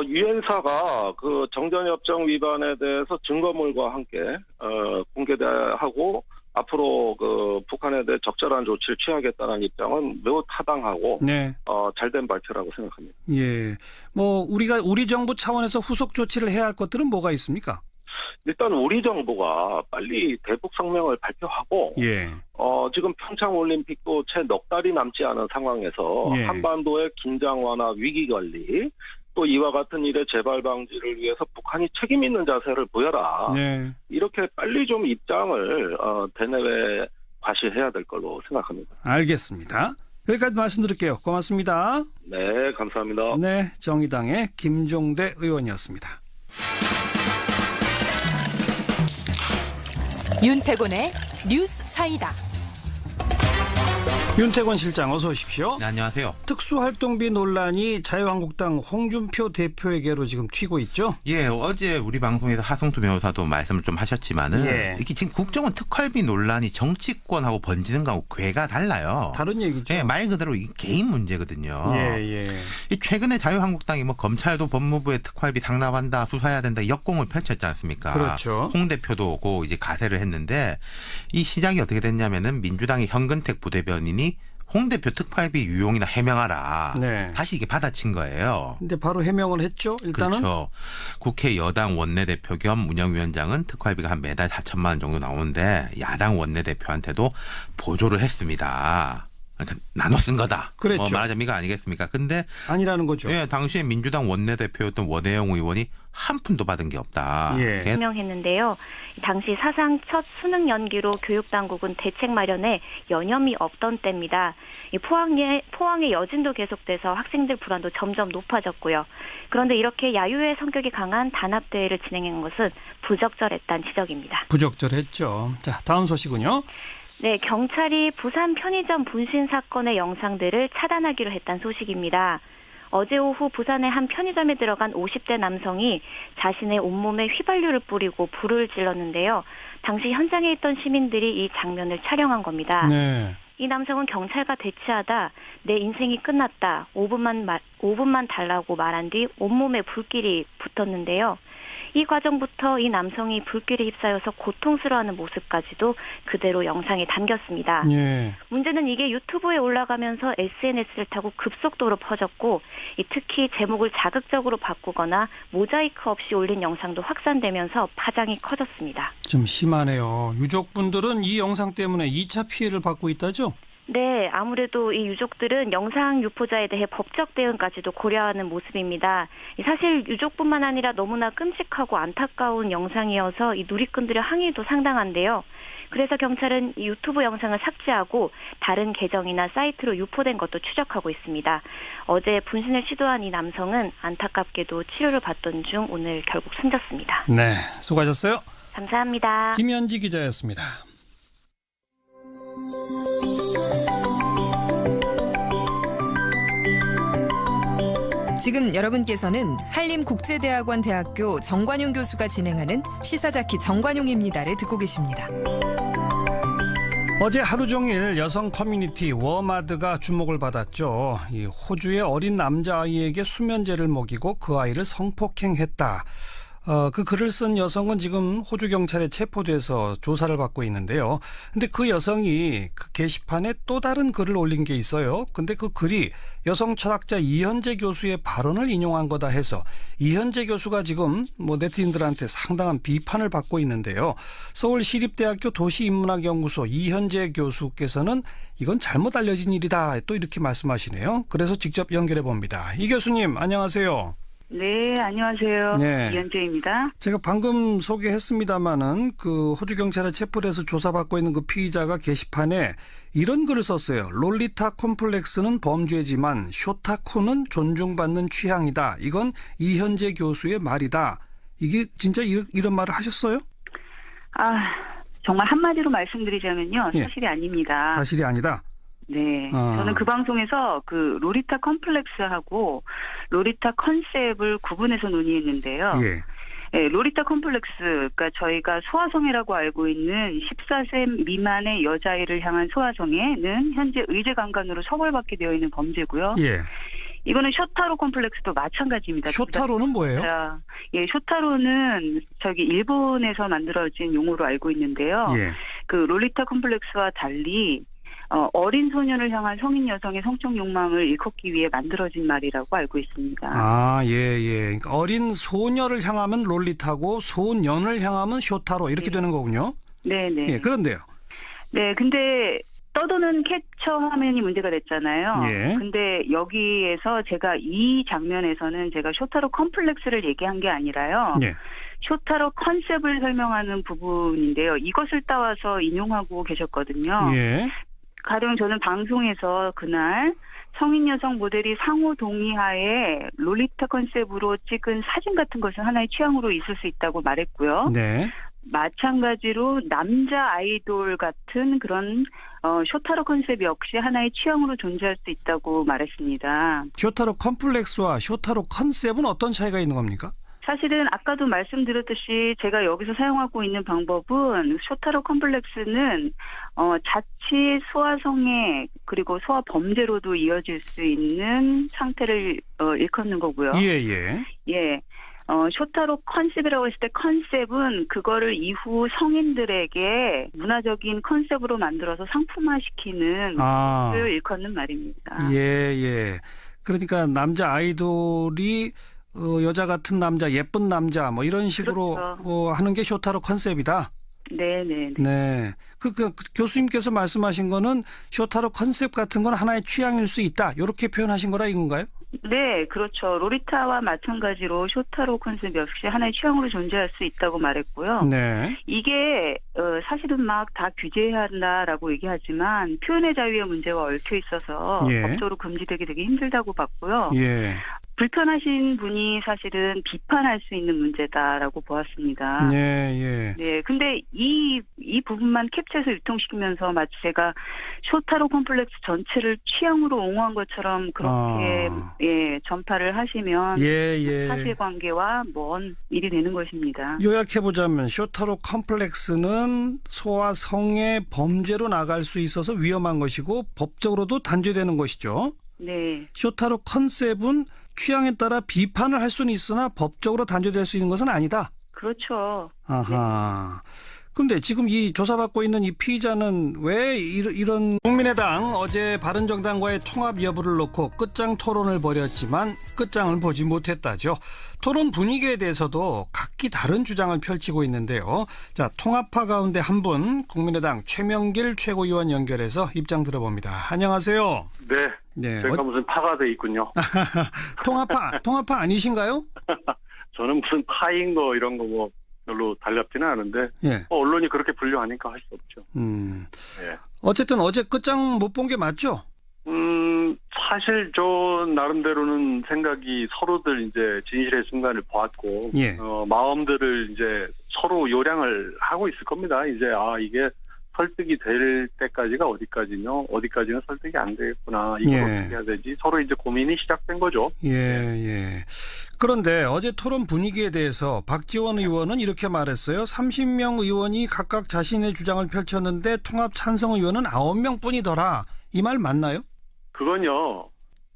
유엔사가 그 정전협정 위반에 대해서 증거물과 함께 공개하고 앞으로 북한에 대해 적절한 조치를 취하겠다는 입장은 매우 타당하고
네.
잘된 발표라고 생각합니다.
예. 뭐 우리 정부 차원에서 후속 조치를 해야 할 것들은 뭐가 있습니까?
일단 우리 정부가 빨리 대북 성명을 발표하고
예.
지금 평창 올림픽도 채 넉 달이 남지 않은 상황에서
예.
한반도의 긴장 완화, 위기 관리, 또 이와 같은 일의 재발 방지를 위해서 북한이 책임 있는 자세를 보여라.
네.
이렇게 빨리 좀 입장을 대내외 과시해야 될 걸로 생각합니다.
알겠습니다. 여기까지 말씀드릴게요. 고맙습니다.
네, 감사합니다.
네, 정의당의 김종대 의원이었습니다.
윤태곤의 뉴스 사이다.
윤태곤 실장 어서 오십시오.
네, 안녕하세요.
특수활동비 논란이 자유한국당 홍준표 대표에게로 지금 튀고 있죠?
예, 어제 우리 방송에서 하성수 변호사도 말씀을 좀 하셨지만은
예.
이게 지금 국정원 특활비 논란이 정치권하고 번지는 거하고 궤가 달라요.
다른 얘기죠.
예, 말 그대로 이게 개인 문제거든요.
예.
최근에 자유한국당이 뭐 검찰도 법무부에 특활비 상납한다, 수사해야 된다 역공을 펼쳤지 않습니까?
그렇죠.
홍 대표도 오고 이제 가세를 했는데 이 시작이 어떻게 됐냐면은 민주당의 현근택 부대변인이 홍 대표 특활비 유용이나 해명하라.
네.
다시 이게 받아친 거예요.
근데 바로 해명을 했죠. 일단은.
그렇죠. 국회 여당 원내대표 겸 운영위원장은 특활비가 한 매달 4천만 원 정도 나오는데 야당 원내대표한테도 보조를 했습니다. 그러니까 나눠 쓴 거다.
그랬죠.
말하자면 이거 아니겠습니까? 근데
아니라는 거죠.
예, 당시에 민주당 원내대표였던 원혜영 의원이 한 푼도 받은 게 없다.
예.
해명했는데요. 당시 사상 첫 수능 연기로 교육당국은 대책 마련에 여념이 없던 때입니다. 이 포항의 여진도 계속돼서 학생들 불안도 점점 높아졌고요. 그런데 이렇게 야유의 성격이 강한 단합대회를 진행한 것은 부적절했다는 지적입니다.
부적절했죠. 자, 다음 소식은요.
네, 경찰이 부산 편의점 분신 사건의 영상들을 차단하기로 했다는 소식입니다. 어제 오후 부산의 한 편의점에 들어간 50대 남성이 자신의 온몸에 휘발유를 뿌리고 불을 질렀는데요. 당시 현장에 있던 시민들이 이 장면을 촬영한 겁니다.
네.
이 남성은 경찰과 대치하다 내 인생이 끝났다. 5분만 달라고 말한 뒤 온몸에 불길이 붙었는데요. 이 과정부터 이 남성이 불길에 휩싸여서 고통스러워하는 모습까지도 그대로 영상에 담겼습니다.
예.
문제는 이게 유튜브에 올라가면서 SNS를 타고 급속도로 퍼졌고 특히 제목을 자극적으로 바꾸거나 모자이크 없이 올린 영상도 확산되면서 파장이 커졌습니다.
좀 심하네요. 유족분들은 이 영상 때문에 2차 피해를 받고 있다죠?
네, 아무래도 이 유족들은 영상 유포자에 대해 법적 대응까지도 고려하는 모습입니다. 사실 유족뿐만 아니라 너무나 끔찍하고 안타까운 영상이어서 이 누리꾼들의 항의도 상당한데요. 그래서 경찰은 이 유튜브 영상을 삭제하고 다른 계정이나 사이트로 유포된 것도 추적하고 있습니다. 어제 분신을 시도한 이 남성은 안타깝게도 치료를 받던 중 오늘 결국 숨졌습니다.
네, 수고하셨어요.
감사합니다.
김현지 기자였습니다.
지금 여러분께서는 한림국제대학원 대학교 정관용 교수가 진행하는 시사자키 정관용입니다를 듣고 계십니다.
어제 하루 종일 여성 커뮤니티 워마드가 주목을 받았죠. 이 호주의 어린 남자아이에게 수면제를 먹이고 그 아이를 성폭행했다. 그 글을 쓴 여성은 지금 호주 경찰에 체포돼서 조사를 받고 있는데요. 근데 그 여성이 그 게시판에 또 다른 글을 올린 게 있어요. 근데 그 글이 여성 철학자 이현재 교수의 발언을 인용한 거다 해서 이현재 교수가 지금 네티즌들한테 상당한 비판을 받고 있는데요. 서울시립대학교 도시인문학연구소 이현재 교수께서는 이건 잘못 알려진 일이다 또 이렇게 말씀하시네요. 그래서 직접 연결해 봅니다. 이 교수님 안녕하세요.
네, 안녕하세요.
네.
이현재입니다.
제가 방금 소개했습니다마는 그 호주 경찰에 체포돼서 조사받고 있는 그 피의자가 게시판에 이런 글을 썼어요. 롤리타 콤플렉스는 범죄지만 쇼타쿠는 존중받는 취향이다. 이건 이현재 교수의 말이다. 이게 진짜 이런 말을 하셨어요?
정말 한마디로 말씀드리자면요. 사실이 아닙니다.
사실이 아니다?
네. 저는 그 방송에서 그 롤리타 컴플렉스하고 롤리타 컨셉을 구분해서 논의했는데요.
예.
네, 롤리타 컴플렉스, 그러니까 저희가 소아성애라고 알고 있는 14세 미만의 여자아이를 향한 소아성애는 현재 의제강간으로 처벌받게 되어 있는 범죄고요.
예.
이거는 쇼타로 컴플렉스도 마찬가지입니다.
쇼타로는 뭐예요?
예, 쇼타로는 일본에서 만들어진 용어로 알고 있는데요.
예.
그 롤리타 컴플렉스와 달리 어린 소년을 향한 성인 여성의 성적 욕망을 일컫기 위해 만들어진 말이라고 알고 있습니다.
예. 그러니까 어린 소녀를 향하면 롤리타고 소년을 향하면 쇼타로 이렇게 되는 거군요.
네네.
예, 그런데요.
네, 근데 떠도는 캡처 화면이 문제가 됐잖아요.
예.
근데 여기에서 제가 이 장면에서는 제가 쇼타로 컴플렉스를 얘기한 게 아니라요.
예.
쇼타로 컨셉을 설명하는 부분인데요. 이것을 따와서 인용하고 계셨거든요.
예.
가령 저는 방송에서 그날 성인 여성 모델이 상호 동의하에 롤리타 컨셉으로 찍은 사진 같은 것은 하나의 취향으로 있을 수 있다고 말했고요.
네.
마찬가지로 남자 아이돌 같은 그런 쇼타로 컨셉 역시 하나의 취향으로 존재할 수 있다고 말했습니다.
쇼타로 컴플렉스와 쇼타로 컨셉은 어떤 차이가 있는 겁니까?
사실은 아까도 말씀드렸듯이 제가 여기서 사용하고 있는 방법은 쇼타로 컴플렉스는 자칫 소아성애 그리고 소아 범죄로도 이어질 수 있는 상태를 일컫는 거고요.
예.
쇼타로 컨셉이라고 했을 때 컨셉은 그거를 이후 성인들에게 문화적인 컨셉으로 만들어서 상품화시키는 것을 일컫는 말입니다.
예. 그러니까 남자 아이돌이 여자 같은 남자, 예쁜 남자, 이런 식으로
그렇죠.
하는 게 쇼타로 컨셉이다.
네네.
네. 그 교수님께서 말씀하신 거는 쇼타로 컨셉 같은 건 하나의 취향일 수 있다. 이렇게 표현하신 거라 이건가요?
네, 그렇죠. 롤리타와 마찬가지로 쇼타로 컨셉 역시 하나의 취향으로 존재할 수 있다고 말했고요.
네.
이게 사실은 막 다 규제해야 한다라고 얘기하지만 표현의 자유의 문제가 얽혀 있어서 법적으로 금지되기 되게 힘들다고 봤고요.
예.
불편하신 분이 사실은 비판할 수 있는 문제다라고 보았습니다.
네.
근데 이 부분만 캡처해서 유통시키면서 마치 제가 쇼타로 컴플렉스 전체를 취향으로 옹호한 것처럼 그렇게 전파를 하시면 사실관계와 먼 일이 되는 것입니다.
요약해보자면 쇼타로 컴플렉스는 소아 성애 범죄로 나갈 수 있어서 위험한 것이고 법적으로도 단죄되는 것이죠.
네.
쇼타로 컨셉은 취향에 따라 비판을 할 수는 있으나 법적으로 단죄될 수 있는 것은 아니다.
그렇죠.
아하. 그런데 지금 이 조사받고 있는 이 피의자는 왜 이런 국민의당 어제 바른정당과의 통합 여부를 놓고 끝장 토론을 벌였지만 끝장을 보지 못했다죠. 토론 분위기에 대해서도 각기 다른 주장을 펼치고 있는데요. 자, 통합파 가운데 한 분 국민의당 최명길 최고위원 연결해서 입장 들어봅니다. 안녕하세요.
네. 제가 무슨 파가 돼 있군요.
통합파 아니신가요?
저는 무슨 파인 거 이런 거 별로 달렵지는 않은데 언론이 그렇게 분류하니까 할 수 없죠.
어쨌든 어제 끝장 못 본 게 맞죠?
사실 저 나름대로는 생각이 서로들 이제 진실의 순간을 보았고 마음들을 이제 서로 요량을 하고 있을 겁니다. 이제 이게 설득이 될 때까지가 어디까지는 설득이 안 되겠구나. 이걸 어떻게 해야 되지? 서로 이제 고민이 시작된 거죠.
그런데 어제 토론 분위기에 대해서 박지원 의원은 이렇게 말했어요. 30명 의원이 각각 자신의 주장을 펼쳤는데 통합 찬성 의원은 9명뿐이더라. 이 말 맞나요?
그건요.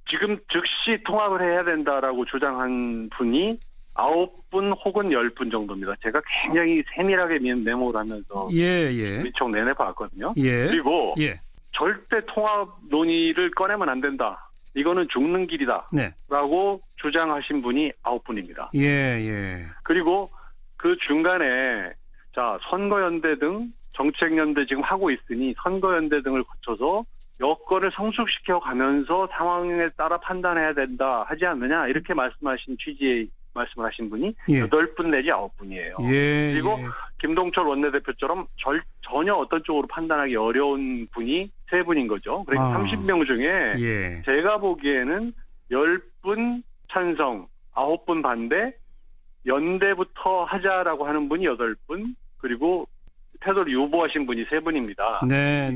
지금 즉시 통합을 해야 된다라고 주장한 분이 9분 혹은 10분 정도입니다. 제가 굉장히 세밀하게 메모를 하면서 의총 내내 봤거든요. 그리고 절대 통합 논의를 꺼내면 안 된다. 이거는 죽는 길이다. 라고 주장하신 분이 9분입니다. 그리고 그 중간에 자 선거연대 등 정책연대 지금 하고 있으니 선거연대 등을 거쳐서 여건을 성숙시켜 가면서 상황에 따라 판단해야 된다 하지 않느냐 이렇게 말씀하신 취지의 말씀을 하신 분이 8분 내지 9분이에요. 그리고 김동철 원내대표처럼 전혀 어떤 쪽으로 판단하기 어려운 분이 3분인 거죠. 그러니까 30명 중에 제가 보기에는 10분 찬성, 9분 반대, 연대부터 하자라고 하는 분이 8분, 그리고 태도를 유보하신 분이 3분입니다.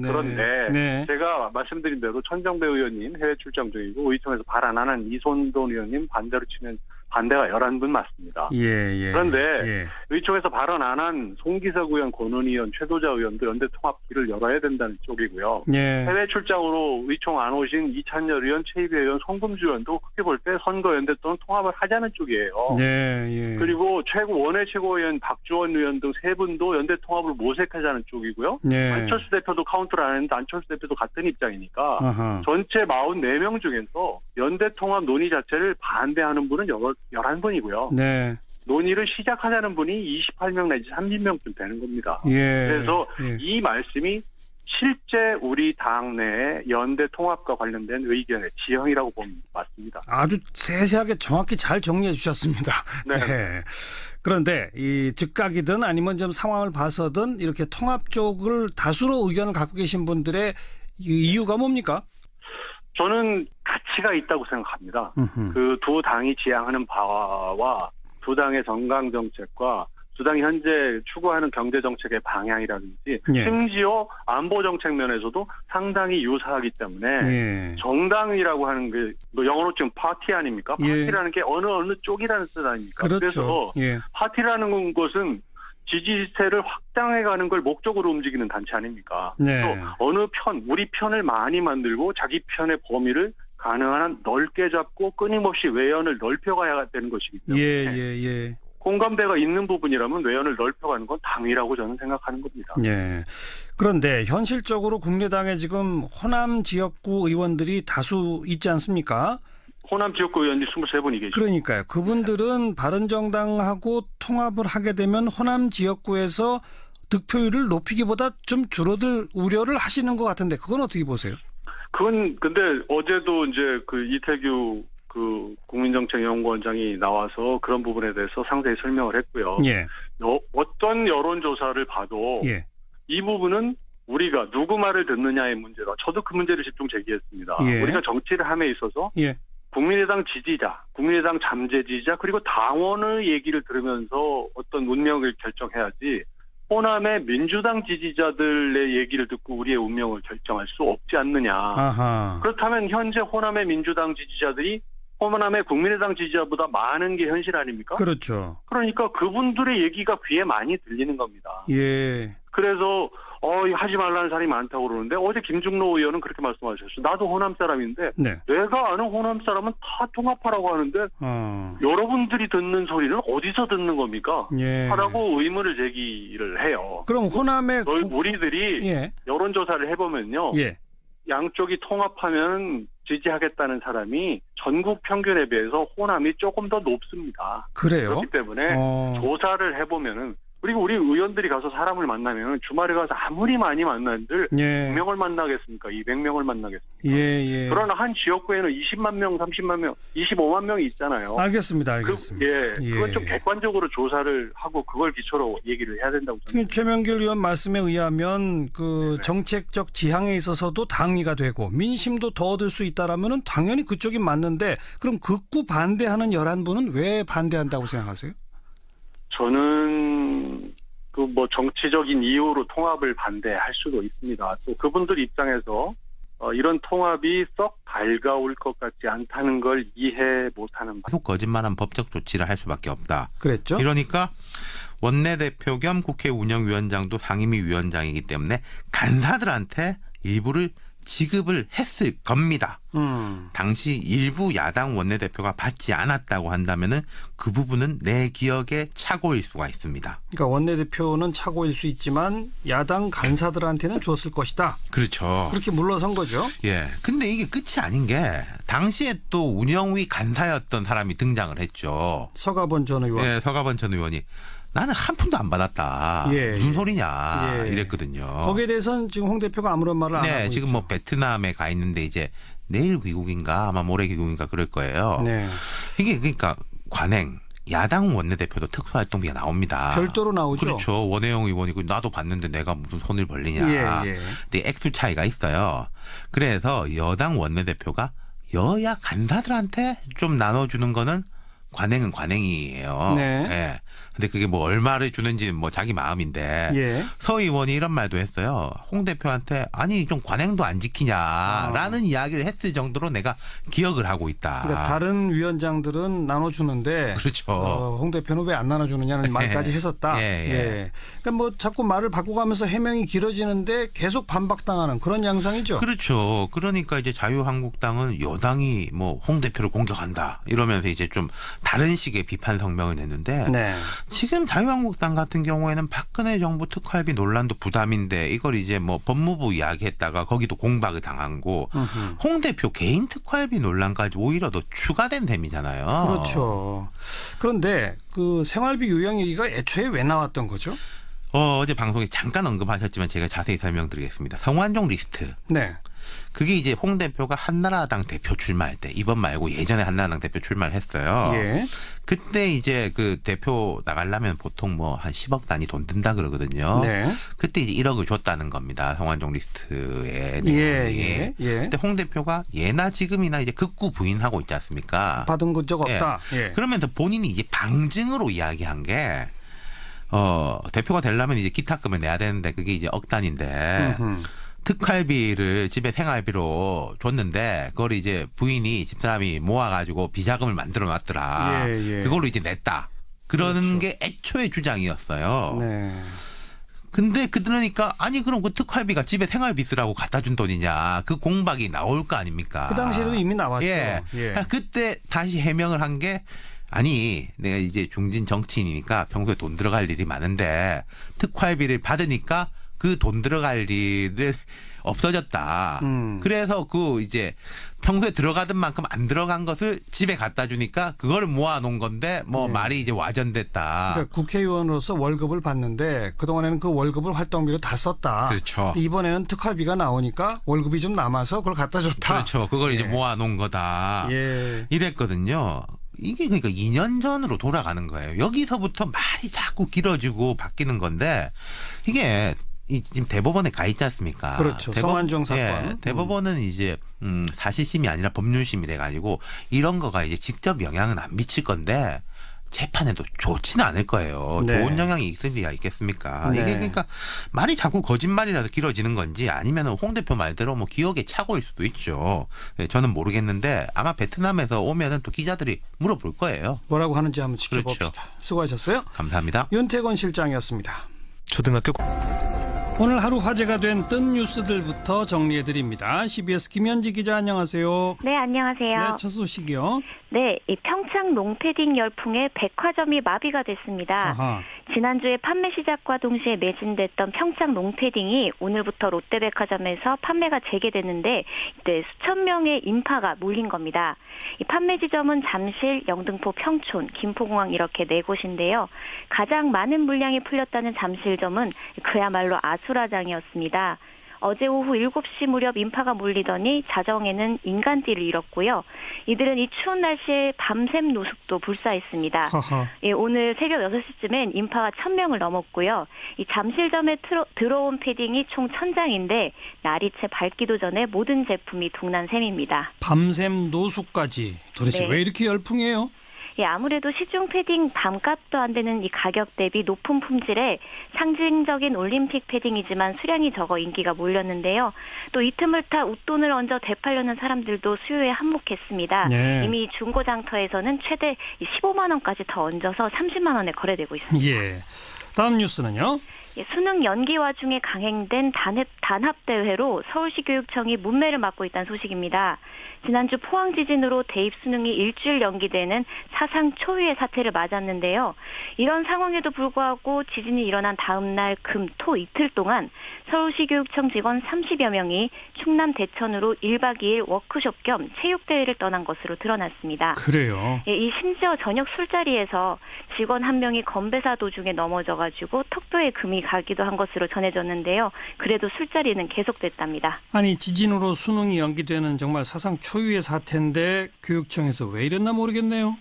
그런데 제가 말씀드린 대로 천정배 의원님 해외 출장 중이고 의총에서 발언하는 이손돈 의원님 반대로 치면 반대가 11분 맞습니다. 그런데 의총에서 발언 안 한 송기석 의원, 권은희 의원, 최도자 의원도 연대 통합 길을 열어야 된다는 쪽이고요. 해외 출장으로 의총 안 오신 이찬열 의원, 최희배 의원, 송금주 의원도 크게 볼 때 선거연대 또는 통합을 하자는 쪽이에요. 그리고 원외 최고위원 박주원 의원 등 3분도 연대 통합을 모색하자는 쪽이고요. 안철수 대표도 카운트를 안 했는데 안철수 대표도 같은 입장이니까 전체 44명 중에서 연대 통합 논의 자체를 반대하는 분은 11분이고요. 논의를 시작하자는 분이 28명 내지 30명쯤 되는 겁니다. 그래서 이 말씀이 실제 우리 당 내 연대 통합과 관련된 의견의 지형이라고 보면 맞습니다.
아주 세세하게 정확히 잘 정리해 주셨습니다. 그런데 이 즉각이든 아니면 좀 상황을 봐서든 이렇게 통합 쪽을 다수로 의견을 갖고 계신 분들의 이유가 뭡니까?
저는 가치가 있다고 생각합니다. 그 두 당이 지향하는 바와 두 당의 정강 정책과 두 당이 현재 추구하는 경제 정책의 방향이라든지 심지어 안보 정책 면에서도 상당히 유사하기 때문에 정당이라고 하는 게 영어로 지금 파티 아닙니까? 파티라는 게 어느 쪽이라는 뜻 아닙니까? 그래서 파티라는 것은 지지세를 확장해가는 걸 목적으로 움직이는 단체 아닙니까? 또 어느 편, 우리 편을 많이 만들고 자기 편의 범위를 가능한 한 넓게 잡고 끊임없이 외연을 넓혀가야 되는 것이기 때문에 공감대가 있는 부분이라면 외연을 넓혀가는 건 당위라고 저는 생각하는 겁니다.
그런데 현실적으로 국민의당에 지금 호남 지역구 의원들이 다수 있지 않습니까?
호남 지역구 의원이 23분이 계시죠.
그러니까요. 그분들은 바른정당하고 통합을 하게 되면 호남 지역구에서 득표율을 높이기보다 좀 줄어들 우려를 하시는 것 같은데 그건 어떻게 보세요?
그건 근데 어제도 이제 그 이태규 그 국민정책연구원장이 나와서 그런 부분에 대해서 상세히 설명을 했고요. 어떤 여론조사를 봐도 이 부분은 우리가 누구 말을 듣느냐의 문제다. 저도 그 문제를 집중 제기했습니다. 우리가 정치를 함에 있어서 국민의당 지지자, 국민의당 잠재 지지자 그리고 당원의 얘기를 들으면서 어떤 운명을 결정해야지 호남의 민주당 지지자들의 얘기를 듣고 우리의 운명을 결정할 수 없지 않느냐. 그렇다면 현재 호남의 민주당 지지자들이 호남의 국민의당 지지자보다 많은 게 현실 아닙니까?
그렇죠.
그러니까 그분들의 얘기가 귀에 많이 들리는 겁니다. 그래서 하지 말라는 사람이 많다고 그러는데 어제 김중로 의원은 그렇게 말씀하셨어요. 나도 호남 사람인데 내가 아는 호남 사람은 다 통합하라고 하는데 여러분들이 듣는 소리는 어디서 듣는 겁니까? 하라고 의문을 제기를 해요.
그럼 호남의
우리들이 여론조사를 해보면요. 양쪽이 통합하면 지지하겠다는 사람이 전국 평균에 비해서 호남이 조금 더 높습니다.
그래요?
그렇기 때문에 조사를 해보면은 그리고 우리 의원들이 가서 사람을 만나면 주말에 가서 아무리 많이 만나는들 100명을 만나겠습니까? 200명을 만나겠습니까? 그러나 한 지역구에는 20만 명, 30만 명, 25만 명이 있잖아요.
알겠습니다.
그건 좀 객관적으로 조사를 하고 그걸 기초로 얘기를 해야 된다고 생각합니다.
최명길 의원 말씀에 의하면 그 정책적 지향에 있어서도 당위가 되고 민심도 더 얻을 수 있다라면은 당연히 그쪽이 맞는데 그럼 극구 반대하는 11분은 왜 반대한다고 생각하세요?
저는 정치적인 이유로 통합을 반대할 수도 있습니다. 또 그분들 입장에서 이런 통합이 썩 밝아올 것 같지 않다는 걸 이해 못하는
계속 거짓말한 법적 조치를 할 수밖에 없다.
그랬죠.
이러니까 원내대표 겸 국회 운영위원장도 상임위 위원장이기 때문에 간사들한테 일부를 지급을 했을 겁니다. 당시 일부 야당 원내대표가 받지 않았다고 한다면은 그 부분은 내 기억에 착오일 수가 있습니다.
그러니까 원내대표는 착오일 수 있지만 야당 간사들한테는 줬을 것이다.
그렇죠.
그렇게 물러선 거죠.
예. 근데 이게 끝이 아닌 게 당시에 또 운영위 간사였던 사람이 등장을 했죠.
서가번 전 의원.
예, 서가번 전 의원이 나는 한 푼도 안 받았다. 무슨 소리냐 이랬거든요.
거기에 대해서는 지금 홍 대표가 아무런 말을 안 하고 있죠.
지금 뭐 베트남에 가 있는데 이제 내일 귀국인가 아마 모레 귀국인가 그럴 거예요.
네.
이게 그러니까 관행. 야당 원내대표도 특수활동비가 나옵니다.
별도로 나오죠.
그렇죠. 원혜영 의원이고 나도 봤는데 내가 무슨 손을 벌리냐. 근데 액수 차이가 있어요. 그래서 여당 원내대표가 여야 간사들한테 좀 나눠주는 거는 관행은 관행이에요. 네. 근데 그게 뭐 얼마를 주는지는 뭐 자기 마음인데 서 의원이 이런 말도 했어요. 홍 대표한테 아니 좀 관행도 안 지키냐라는 이야기를 했을 정도로 내가 기억을 하고 있다.
그러니까 다른 위원장들은 나눠주는데
그렇죠.
홍 대표는 왜 안 나눠주느냐는 말까지 했었다. 그러니까 뭐 자꾸 말을 바꿔가면서 해명이 길어지는데 계속 반박당하는 그런 양상이죠.
그렇죠. 그러니까 이제 자유한국당은 여당이 뭐 홍 대표를 공격한다 이러면서 이제 좀 다른 식의 비판 성명을 냈는데 지금 자유한국당 같은 경우에는 박근혜 정부 특활비 논란도 부담인데 이걸 이제 뭐 법무부 이야기했다가 거기도 공박을 당하고 홍 대표 개인 특활비 논란까지 오히려 더 추가된 셈이잖아요.
그렇죠. 그런데 그 생활비 유형 얘기가 애초에 왜 나왔던 거죠?
어제 방송에 잠깐 언급하셨지만 제가 자세히 설명드리겠습니다. 성완종 리스트. 그게 이제 홍 대표가 한나라당 대표 출마할 때 이번 말고 예전에 한나라당 대표 출마를 했어요. 그때 이제 그 대표 나가려면 보통 뭐 한 10억 단위 돈 든다 그러거든요. 그때 이제 1억을 줬다는 겁니다. 성완종 리스트의 내용이. 근데 홍 대표가 예나 지금이나 이제 극구 부인하고 있지 않습니까?
받은 적 없다.
그러면서 본인이 이제 방증으로 이야기한 게 대표가 되려면 이제 기타금을 내야 되는데 그게 이제 억 단인데 특활비를 집에 생활비로 줬는데 그걸 이제 부인이 집사람이 모아가지고 비자금을 만들어 놨더라. 그걸로 이제 냈다. 그러는 게 애초의 주장이었어요. 근데 그러니까 아니 그럼 그 특활비가 집에 생활비 쓰라고 갖다 준 돈이냐. 그 공박이 나올 거 아닙니까.
그 당시에도 이미 나왔죠.
그때 다시 해명을 한 게 아니 내가 이제 중진 정치인이니까 평소에 돈 들어갈 일이 많은데 특활비를 받으니까 그 돈 들어갈 일은 없어졌다. 그래서 그 이제 평소에 들어가던 만큼 안 들어간 것을 집에 갖다 주니까 그거를 모아놓은 건데 뭐 말이 이제 와전됐다.
그러니까 국회의원으로서 월급을 받는데 그동안에는 그 월급을 활동비로 다 썼다.
그렇죠.
이번에는 특활비가 나오니까 월급이 좀 남아서 그걸 갖다 줬다.
그렇죠. 그걸 이제 모아놓은 거다. 이랬거든요. 이게 그러니까 2년 전으로 돌아가는 거예요. 여기서부터 말이 자꾸 길어지고 바뀌는 건데 이게 지금 대법원에 가 있지 않습니까?
그렇죠. 성완종 사건.
대법원은 이제 사실심이 아니라 법률심이 돼가지고 이런 거가 이제 직접 영향은 안 미칠 건데 재판에도 좋지는 않을 거예요. 좋은 영향이 있을 리가 있겠습니까? 이게 그러니까 말이 자꾸 거짓말이라서 길어지는 건지 아니면 홍 대표 말대로 뭐 기억에 착오일 수도 있죠. 저는 모르겠는데 아마 베트남에서 오면은 또 기자들이 물어볼 거예요.
뭐라고 하는지 한번 지켜봅시다.
그렇죠.
수고하셨어요.
감사합니다.
윤태권 실장이었습니다.
초등학교
오늘 하루 화제가 된 뜬 뉴스들부터 정리해드립니다. CBS 김현지 기자 안녕하세요.
네, 안녕하세요.
네, 첫 소식이요.
네, 이 평창 롱패딩 열풍에 백화점이 마비가 됐습니다. 지난주에 판매 시작과 동시에 매진됐던 평창 롱패딩이 오늘부터 롯데백화점에서 판매가 재개됐는데 이때 수천 명의 인파가 몰린 겁니다. 이 판매 지점은 잠실, 영등포, 평촌, 김포공항 이렇게 4곳인데요. 가장 많은 물량이 풀렸다는 잠실점은 그야말로 아수라장이었습니다. 어제 오후 7시 무렵 인파가 몰리더니 자정에는 인간띠를 잃었고요. 이들은 이 추운 날씨에 밤샘 노숙도 불사했습니다. 예, 오늘 새벽 6시쯤엔 인파가 1000명을 넘었고요. 이 잠실점에 들어온 패딩이 총 1000장인데 날이 채 밝기도 전에 모든 제품이 동난 셈입니다.
밤샘 노숙까지 도대체 왜 이렇게 열풍이에요?
예, 아무래도 시중 패딩 반값도 안 되는 이 가격 대비 높은 품질에 상징적인 올림픽 패딩이지만 수량이 적어 인기가 몰렸는데요. 또 이 틈을 타 웃돈을 얹어 되팔려는 사람들도 수요에 한몫했습니다. 네. 이미 중고장터에서는 최대 15만 원까지 더 얹어서 30만 원에 거래되고 있습니다.
예. 다음 뉴스는요?
예, 수능 연기 와중에 강행된 단합대회로 서울시 교육청이 문매를 맞고 있다는 소식입니다. 지난주 포항 지진으로 대입 수능이 일주일 연기되는 사상 초유의 사태를 맞았는데요. 이런 상황에도 불구하고 지진이 일어난 다음 날 금, 토 이틀 동안 서울시 교육청 직원 30여 명이 충남 대천으로 1박 2일 워크숍 겸 체육대회를 떠난 것으로 드러났습니다.
그래요?
예, 이 심지어 저녁 술자리에서 직원 한 명이 건배사 도중에 넘어져가지고 턱뼈에 금이 가기도 한 것으로 전해졌는데요. 그래도 술자리는 계속됐답니다.
아니 지진으로 수능이 연기되는 정말 사상 초유의 사태인데 교육청에서 왜 이랬나 모르겠네요.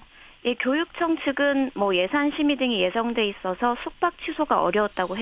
예, 교육청 측은 예산 심의 등이 예정돼 있어서 숙박 취소가 어려웠다고